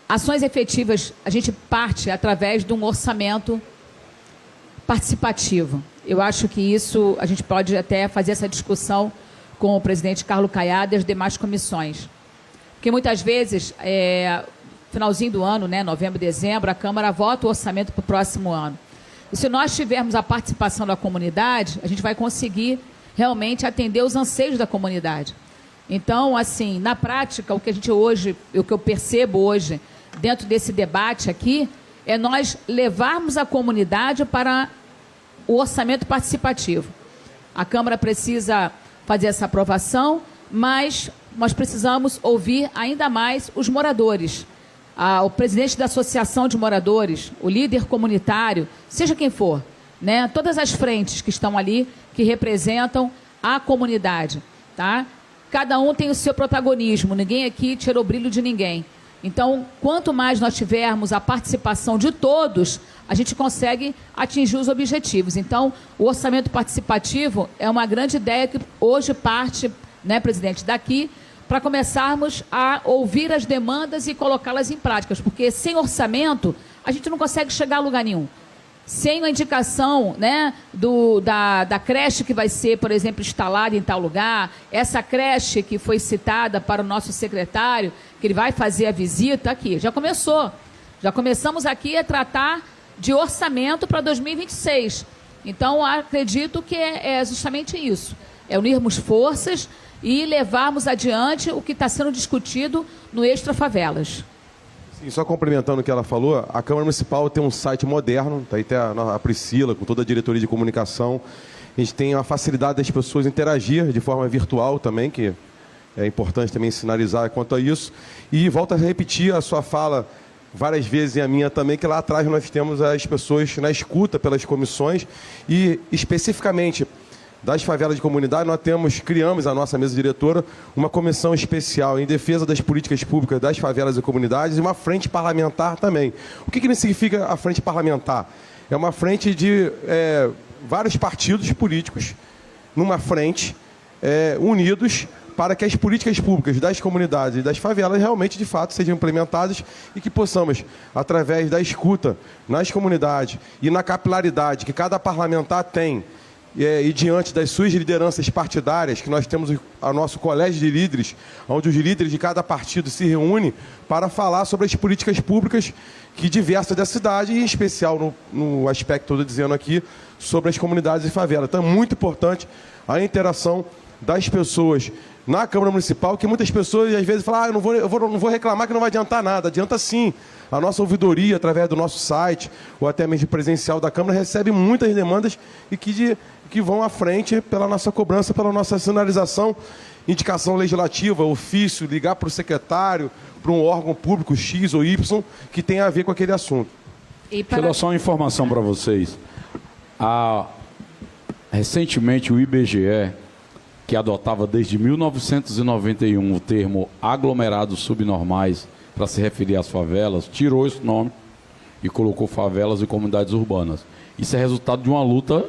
Ações efetivas, a gente parte através de um orçamento participativo. Eu acho que isso, a gente pode até fazer essa discussão com o presidente Carlos Caiado e as demais comissões. Porque muitas vezes, finalzinho do ano, né, novembro, dezembro, a Câmara vota o orçamento para o próximo ano. E se nós tivermos a participação da comunidade, a gente vai conseguir realmente atender os anseios da comunidade. Então, assim, na prática, o que eu percebo hoje, dentro desse debate aqui, é nós levarmos a comunidade para o orçamento participativo. A Câmara precisa fazer essa aprovação, mas nós precisamos ouvir ainda mais os moradores. O presidente da Associação de Moradores, o líder comunitário, seja quem for, né? Todas as frentes que estão ali, que representam a comunidade, tá? Cada um tem o seu protagonismo, ninguém aqui tirou o brilho de ninguém. Então, quanto mais nós tivermos a participação de todos, a gente consegue atingir os objetivos. Então, o orçamento participativo é uma grande ideia que hoje parte, né, presidente, daqui, para começarmos a ouvir as demandas e colocá-las em práticas, porque sem orçamento a gente não consegue chegar a lugar nenhum. Sem a indicação, né, da creche que vai ser, por exemplo, instalada em tal lugar, essa creche que foi citada para o nosso secretário, que ele vai fazer a visita aqui, já começou. Já começamos aqui a tratar de orçamento para 2026. Então, acredito que é justamente isso, é unirmos forças e levarmos adiante o que está sendo discutido no Extra Favelas. Sim, só complementando o que ela falou, a Câmara Municipal tem um site moderno, tá aí até a Priscila, com toda a diretoria de comunicação. A gente tem a facilidade das pessoas interagir de forma virtual também, que é importante também sinalizar quanto a isso. E volto a repetir a sua fala várias vezes e a minha também, que lá atrás nós temos as pessoas na escuta pelas comissões e especificamente das favelas de comunidade, criamos a nossa mesa diretora, uma comissão especial em defesa das políticas públicas das favelas e comunidades e uma frente parlamentar também. O que significa a frente parlamentar? É uma frente de vários partidos políticos, numa frente, unidos para que as políticas públicas das comunidades e das favelas realmente, de fato, sejam implementadas e que possamos, através da escuta nas comunidades e na capilaridade que cada parlamentar tem, e diante das suas lideranças partidárias, que nós temos o nosso colégio de líderes, onde os líderes de cada partido se reúnem para falar sobre as políticas públicas que diversas da cidade, e em especial no aspecto que eu estou dizendo aqui, sobre as comunidades e favelas. Então é muito importante a interação das pessoas na Câmara Municipal, que muitas pessoas às vezes falam, não vou reclamar que não vai adiantar nada. Adianta sim. A nossa ouvidoria, através do nosso site, ou até mesmo presencial da Câmara, recebe muitas demandas e que vão à frente pela nossa cobrança, pela nossa sinalização, indicação legislativa, ofício, ligar para o secretário, para um órgão público X ou Y, que tem a ver com aquele assunto. Deixa eu dar só uma informação para vocês. Recentemente, o IBGE, que adotava desde 1991 o termo aglomerados subnormais para se referir às favelas, tirou esse nome e colocou favelas e comunidades urbanas. Isso é resultado de uma luta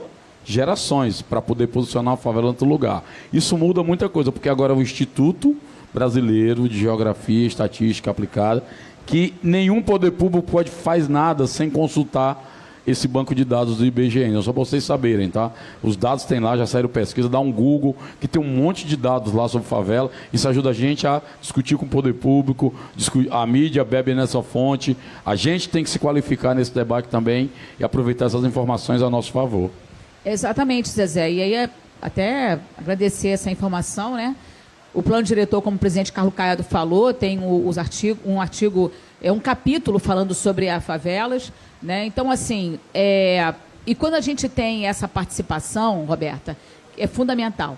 de gerações para poder posicionar a favela em outro lugar. Isso muda muita coisa, porque agora é o Instituto Brasileiro de Geografia e Estatística Aplicada, que nenhum poder público faz nada sem consultar esse banco de dados do IBGE, só para vocês saberem, tá? Os dados tem lá, já saíram pesquisa, dá um Google, que tem um monte de dados lá sobre favela. Isso ajuda a gente a discutir com o poder público, a mídia bebe nessa fonte. A gente tem que se qualificar nesse debate também e aproveitar essas informações a nosso favor. Exatamente, Zezé. E aí, até agradecer essa informação, né? O plano diretor, como o presidente Carlos Caiado falou, tem um capítulo falando sobre as favelas, né? Então, assim, e quando a gente tem essa participação, Roberta, é fundamental,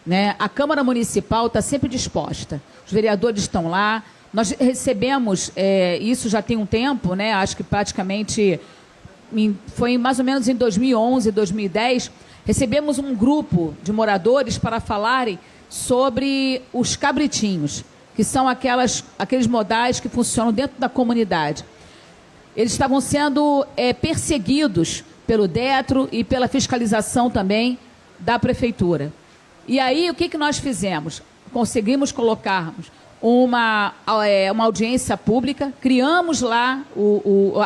né? A Câmara Municipal está sempre disposta, os vereadores estão lá, nós recebemos, isso já tem um tempo, né? Acho que praticamente foi mais ou menos em 2011, 2010, recebemos um grupo de moradores para falarem sobre os cabritinhos, que são aqueles modais que funcionam dentro da comunidade. Eles estavam sendo perseguidos pelo DETRO e pela fiscalização também da prefeitura. E aí, o que nós fizemos? Conseguimos colocarmos uma audiência pública, criamos lá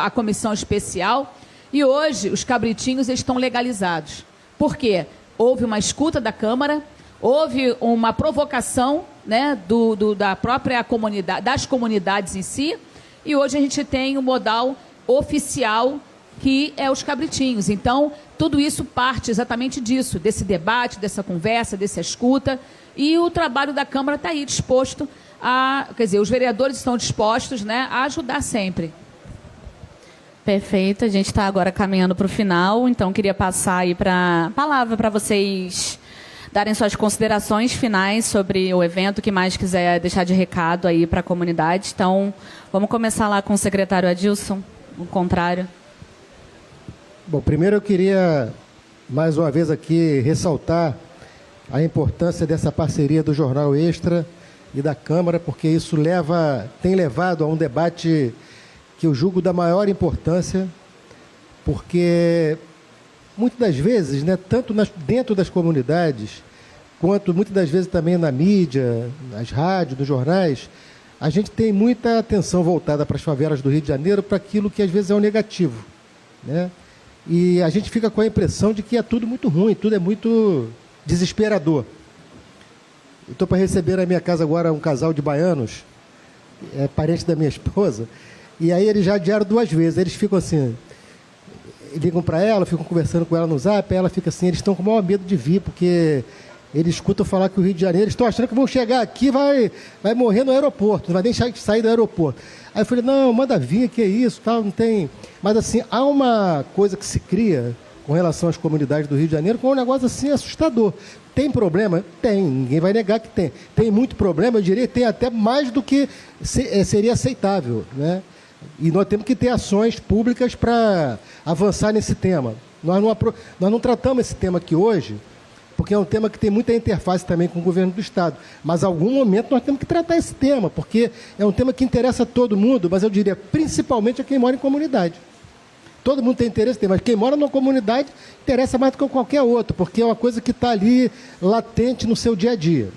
a comissão especial e hoje os cabritinhos estão legalizados. Por quê? Houve uma escuta da Câmara, houve uma provocação, né, da própria comunidade, das comunidades em si, e hoje a gente tem o modal oficial, que é os cabritinhos. Então, tudo isso parte exatamente disso, desse debate, dessa conversa, dessa escuta, e o trabalho da Câmara está aí disposto os vereadores estão dispostos, né, a ajudar sempre. Perfeito, a gente está agora caminhando para o final, então queria passar aí para a palavra para vocês darem suas considerações finais sobre o evento, que mais quiser deixar de recado aí para a comunidade. Então, vamos começar lá com o secretário Adilson, o contrário. Bom, primeiro eu queria, mais uma vez aqui, ressaltar a importância dessa parceria do Jornal Extra e da Câmara, porque isso tem levado a um debate que eu julgo da maior importância, porque muitas das vezes, né, tanto dentro das comunidades, quanto muitas das vezes também na mídia, nas rádios, nos jornais, a gente tem muita atenção voltada para as favelas do Rio de Janeiro, para aquilo que às vezes é o negativo, né? E a gente fica com a impressão de que é tudo muito ruim, tudo é muito desesperador. Estou para receber na minha casa agora um casal de baianos, parente da minha esposa, e aí eles já adiaram 2 vezes. Eles ficam assim, ligam para ela, ficam conversando com ela no Zap, ela fica assim, eles estão com o maior medo de vir, porque eles escutam falar que o Rio de Janeiro, eles estão achando que vão chegar aqui, vai morrer no aeroporto, não vai nem sair do aeroporto. Aí eu falei, não, manda vir, que é isso, tal, não tem... Mas assim, há uma coisa que se cria com relação às comunidades do Rio de Janeiro, com um negócio assim assustador. Tem problema? Tem, ninguém vai negar que tem. Tem muito problema, eu diria que tem até mais do que seria aceitável, né? E nós temos que ter ações públicas para avançar nesse tema. Nós não tratamos esse tema aqui hoje, porque é um tema que tem muita interface também com o governo do Estado. Mas, em algum momento, nós temos que tratar esse tema, porque é um tema que interessa a todo mundo, mas eu diria principalmente a quem mora em comunidade. Todo mundo tem interesse, mas quem mora numa comunidade interessa mais do que qualquer outro, porque é uma coisa que está ali latente no seu dia a dia.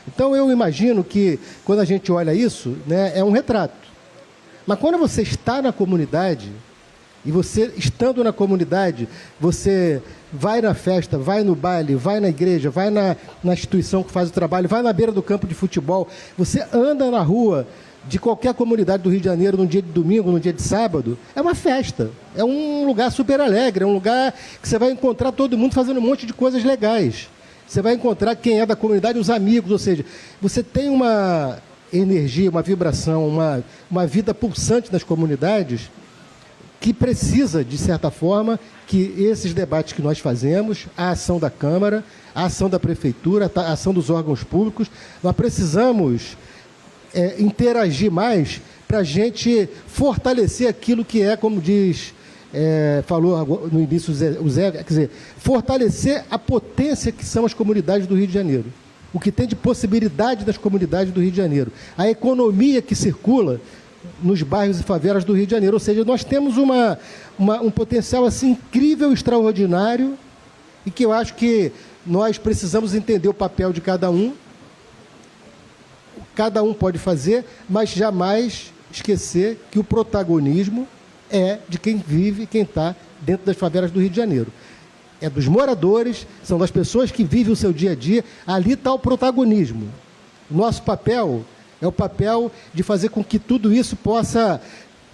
Então, eu imagino que, quando a gente olha isso, né, é um retrato. Mas quando você está na comunidade, e você, estando na comunidade, você vai na festa, vai no baile, vai na igreja, vai na instituição que faz o trabalho, vai na beira do campo de futebol, você anda na rua de qualquer comunidade do Rio de Janeiro, num dia de domingo, num dia de sábado, é uma festa. É um lugar super alegre, é um lugar que você vai encontrar todo mundo fazendo um monte de coisas legais. Você vai encontrar quem é da comunidade, os amigos, ou seja, você tem uma energia, uma vibração, uma vida pulsante nas comunidades que precisa, de certa forma, que esses debates que nós fazemos, a ação da Câmara, a ação da Prefeitura, a ação dos órgãos públicos, nós precisamos interagir mais para a gente fortalecer aquilo que é, como falou no início o Zé, quer dizer, fortalecer a potência que são as comunidades do Rio de Janeiro. O que tem de possibilidade das comunidades do Rio de Janeiro. A economia que circula nos bairros e favelas do Rio de Janeiro. Ou seja, nós temos um potencial assim, incrível, extraordinário, e que eu acho que nós precisamos entender o papel de cada um. Cada um pode fazer, mas jamais esquecer que o protagonismo é de quem vive, quem está dentro das favelas do Rio de Janeiro. É dos moradores, são das pessoas que vivem o seu dia a dia, ali está o protagonismo. Nosso papel é o papel de fazer com que tudo isso possa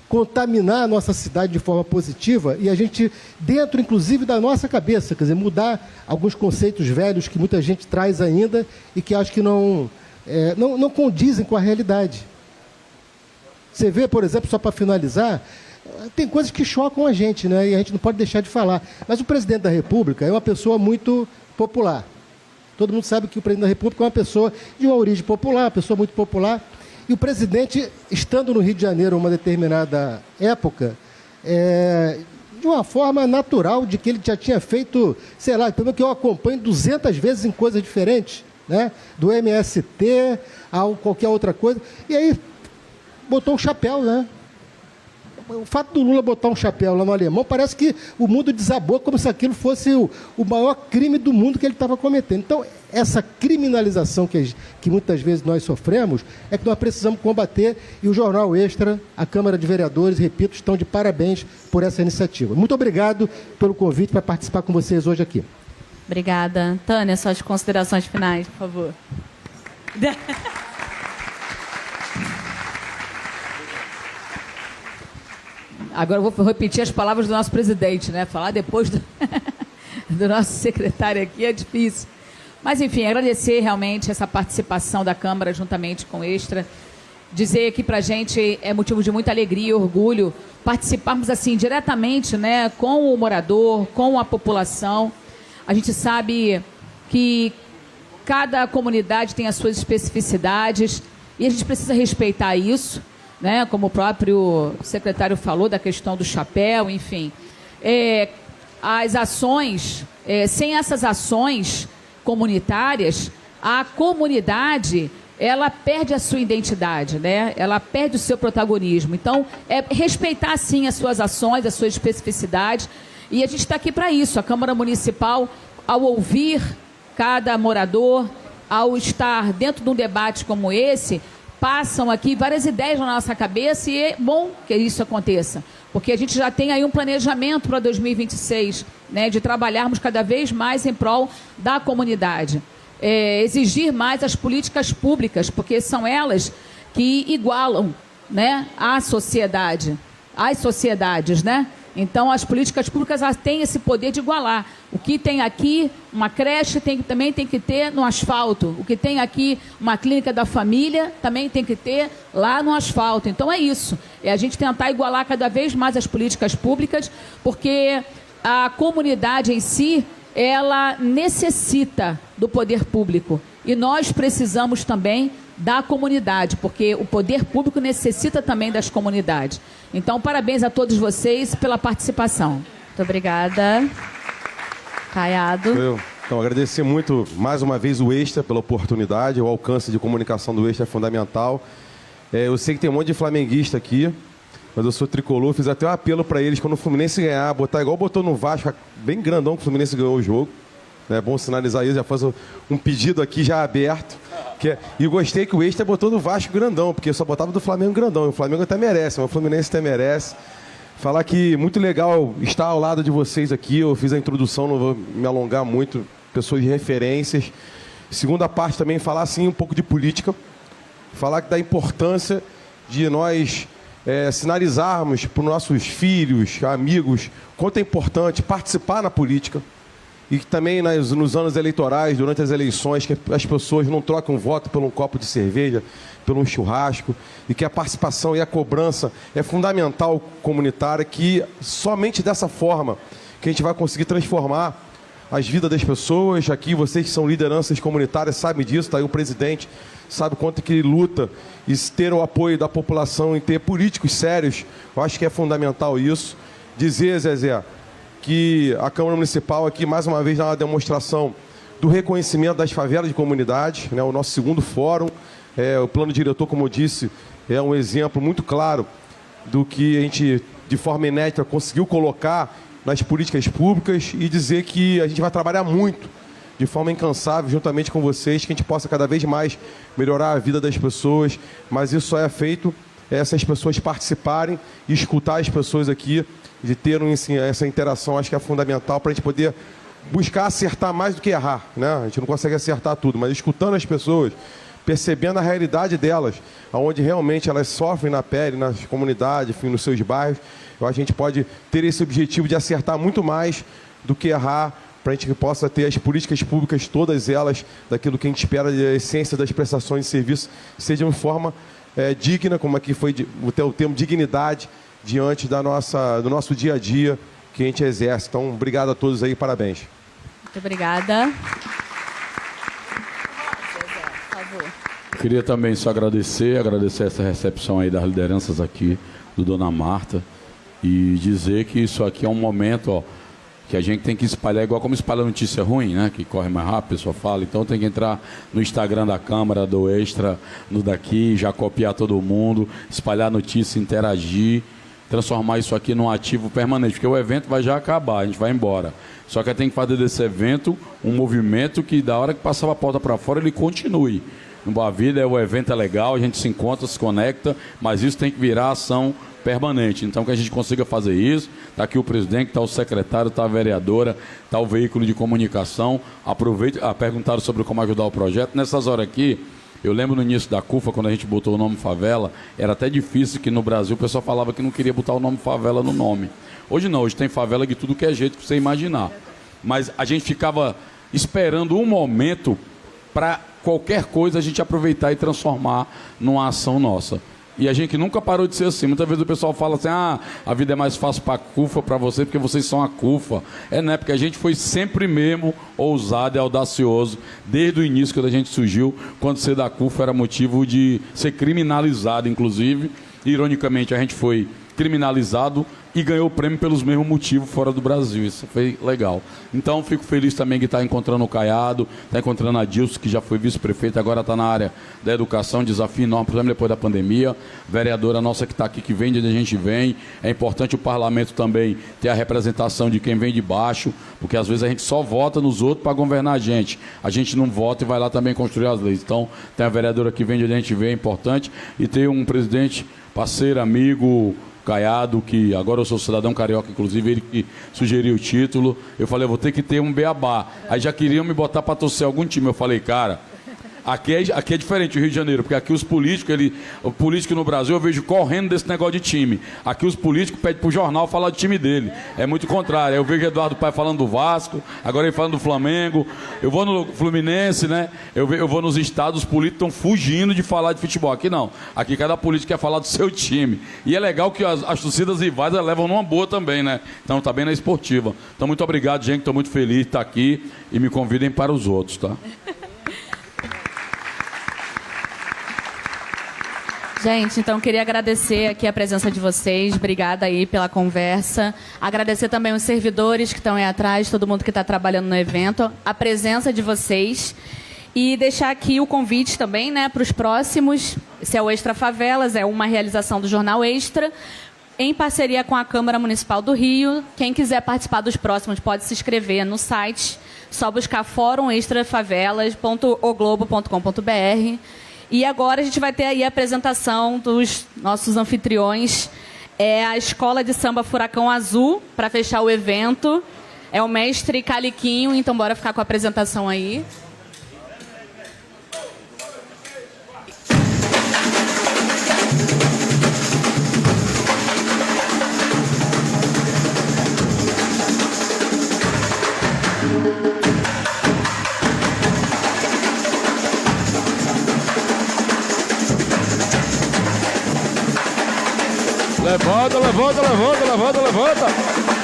contaminar a nossa cidade de forma positiva e a gente, dentro inclusive da nossa cabeça, quer dizer, mudar alguns conceitos velhos que muita gente traz ainda e que acho que não condizem com a realidade. Você vê, por exemplo, só para finalizar, tem coisas que chocam a gente, né? E a gente não pode deixar de falar. Mas o presidente da República é uma pessoa muito popular. Todo mundo sabe que o presidente da República é uma pessoa de uma origem popular, uma pessoa muito popular. E o presidente, estando no Rio de Janeiro em uma determinada época, de uma forma natural, de que ele já tinha feito, sei lá, pelo que eu acompanho 200 vezes em coisas diferentes, né? Do MST a qualquer outra coisa. E aí botou um chapéu, né? O fato do Lula botar um chapéu lá no Alemão, parece que o mundo desabou como se aquilo fosse o maior crime do mundo que ele estava cometendo. Então, essa criminalização que muitas vezes nós sofremos, é que nós precisamos combater, e o Jornal Extra, a Câmara de Vereadores, repito, estão de parabéns por essa iniciativa. Muito obrigado pelo convite para participar com vocês hoje aqui. Obrigada. Tânia, suas considerações finais, por favor. Agora eu vou repetir as palavras do nosso presidente, né? Falar depois do nosso secretário aqui é difícil. Mas, enfim, agradecer realmente essa participação da Câmara juntamente com o Extra. Dizer que para a gente é motivo de muita alegria e orgulho participarmos assim diretamente, né, com o morador, com a população. A gente sabe que cada comunidade tem as suas especificidades e a gente precisa respeitar isso, né? Como o próprio secretário falou da questão do chapéu, enfim. As ações, sem essas ações comunitárias, a comunidade ela perde a sua identidade, né? Ela perde o seu protagonismo. Então, é respeitar, sim, as suas ações, as suas especificidades. E a gente está aqui para isso. A Câmara Municipal, ao ouvir cada morador, ao estar dentro de um debate como esse, passam aqui várias ideias na nossa cabeça e é bom que isso aconteça. Porque a gente já tem aí um planejamento para 2026, né? De trabalharmos cada vez mais em prol da comunidade. Exigir mais as políticas públicas, porque são elas que igualam, né, a sociedade, as sociedades, né? Então, as políticas públicas têm esse poder de igualar. O que tem aqui, uma creche, também tem que ter no asfalto. O que tem aqui, uma clínica da família, também tem que ter lá no asfalto. Então, é isso. É a gente tentar igualar cada vez mais as políticas públicas, porque a comunidade em si, ela necessita do poder público. E nós precisamos também da comunidade, porque o poder público necessita também das comunidades. Então, parabéns a todos vocês pela participação. Muito obrigada. Caiado. Então, agradecer muito, mais uma vez, o Extra pela oportunidade. O alcance de comunicação do Extra é fundamental. Eu sei que tem um monte de flamenguista aqui, mas eu sou tricolor, fiz até um apelo para eles, quando o Fluminense ganhar, botar igual botou no Vasco, bem grandão que o Fluminense ganhou o jogo. É bom sinalizar isso, já faço um pedido aqui já aberto. E gostei que o Extra botou do Vasco grandão, porque eu só botava do Flamengo grandão. E o Flamengo até merece, mas o Fluminense até merece. Falar que muito legal estar ao lado de vocês aqui. Eu fiz a introdução, não vou me alongar muito, pessoas de referências. Segunda parte também, falar assim um pouco de política. Falar da importância de nós sinalizarmos para os nossos filhos, amigos, quanto é importante participar na política. E que também nos anos eleitorais, durante as eleições, que as pessoas não trocam voto por um copo de cerveja, por um churrasco, e que a participação e a cobrança é fundamental comunitária, que somente dessa forma que a gente vai conseguir transformar as vidas das pessoas. Aqui vocês que são lideranças comunitárias sabem disso, está aí o presidente, sabe quanto que ele luta, e ter o apoio da população e ter políticos sérios, eu acho que é fundamental isso. Dizer, Zezé, que a Câmara Municipal aqui, mais uma vez, dá uma demonstração do reconhecimento das favelas de comunidade, né? O nosso segundo fórum, o plano diretor, como eu disse, é um exemplo muito claro do que a gente, de forma inédita, conseguiu colocar nas políticas públicas, e dizer que a gente vai trabalhar muito, de forma incansável, juntamente com vocês, que a gente possa cada vez mais melhorar a vida das pessoas, mas isso só é feito essas pessoas participarem e escutar as pessoas aqui, de ter essa interação. Acho que é fundamental para a gente poder buscar acertar mais do que errar, né? A gente não consegue acertar tudo, mas escutando as pessoas, percebendo a realidade delas, onde realmente elas sofrem na pele, nas comunidades, enfim, nos seus bairros, eu acho que a gente pode ter esse objetivo de acertar muito mais do que errar, para a gente possa ter as políticas públicas, todas elas, daquilo que a gente espera, da essência das prestações de serviço, sejam de forma digna, como aqui foi o termo dignidade, diante do nosso dia a dia que a gente exerce. Então, obrigado a todos aí, parabéns. Muito obrigada. Por favor. Queria também só agradecer essa recepção aí das lideranças aqui do Dona Marta, e dizer que isso aqui é um momento, que a gente tem que espalhar, igual como espalha notícia ruim, né? Que corre mais rápido, a pessoa fala. Então tem que entrar no Instagram da Câmara, do Extra, no daqui, já copiar todo mundo, espalhar notícia, interagir, transformar isso aqui num ativo permanente, porque o evento vai já acabar, a gente vai embora. Só que tem que fazer desse evento um movimento que, da hora que passava a porta para fora, ele continue. No Boa Vida, o evento é legal, a gente se encontra, se conecta, mas isso tem que virar ação permanente. Então, que a gente consiga fazer isso. Está aqui o presidente, está o secretário, está a vereadora, está o veículo de comunicação. Aproveite, perguntaram sobre como ajudar o projeto. Nessas horas aqui, eu lembro no início da CUFA, quando a gente botou o nome favela, era até difícil, que no Brasil o pessoal falava que não queria botar o nome favela no nome. Hoje não, hoje tem favela de tudo que é jeito que você imaginar. Mas a gente ficava esperando um momento para qualquer coisa a gente aproveitar e transformar numa ação nossa. E a gente nunca parou de ser assim. Muitas vezes o pessoal fala assim, a vida é mais fácil para a CUFA, para você, porque vocês são a CUFA. Né? Porque a gente foi sempre mesmo ousado e audacioso, desde o início, quando a gente surgiu, quando ser da CUFA era motivo de ser criminalizado, inclusive. Ironicamente, a gente foi criminalizado e ganhou o prêmio pelos mesmos motivos fora do Brasil. Isso foi legal. Então, fico feliz também que está encontrando o Caiado, está encontrando a Dilson, que já foi vice-prefeita, agora está na área da educação, desafio enorme, principalmente depois da pandemia. Vereadora nossa que está aqui, que vem de onde a gente vem. É importante o parlamento também ter a representação de quem vem de baixo, porque às vezes a gente só vota nos outros para governar a gente. A gente não vota e vai lá também construir as leis. Então, tem a vereadora que vem de onde a gente vem, é importante. E ter um presidente, parceiro, amigo, Caiado, que agora eu sou cidadão carioca, inclusive ele que sugeriu o título. Eu falei, eu vou ter que ter um beabá. Aí já queriam me botar para torcer algum time. Eu falei, cara, aqui é diferente o Rio de Janeiro, porque aqui os políticos, o político no Brasil eu vejo correndo desse negócio de time. Aqui os políticos pedem pro jornal falar do time dele. É muito contrário. Eu vejo Eduardo Paes falando do Vasco, agora ele falando do Flamengo. Eu vou no Fluminense, né? Eu vou nos estados, os políticos estão fugindo de falar de futebol. Aqui não. Aqui cada político quer falar do seu time. E é legal que as torcidas rivais levam numa boa também, né? Então tá bem na esportiva. Então muito obrigado, gente. Estou muito feliz de estar aqui e me convidem para os outros, tá? Gente, então queria agradecer aqui a presença de vocês, obrigada aí pela conversa. Agradecer também os servidores que estão aí atrás, todo mundo que está trabalhando no evento, a presença de vocês. E deixar aqui o convite também, né, para os próximos. Esse é o Extra Favelas, é uma realização do Jornal Extra, em parceria com a Câmara Municipal do Rio. Quem quiser participar dos próximos pode se inscrever no site, só buscar fórumextrafavelas.oglobo.com.br. E agora a gente vai ter aí a apresentação dos nossos anfitriões. É a Escola de Samba Furacão Azul, para fechar o evento. É o mestre Caliquinho, então bora ficar com a apresentação aí. Levanta, levanta, levanta, levanta, levanta.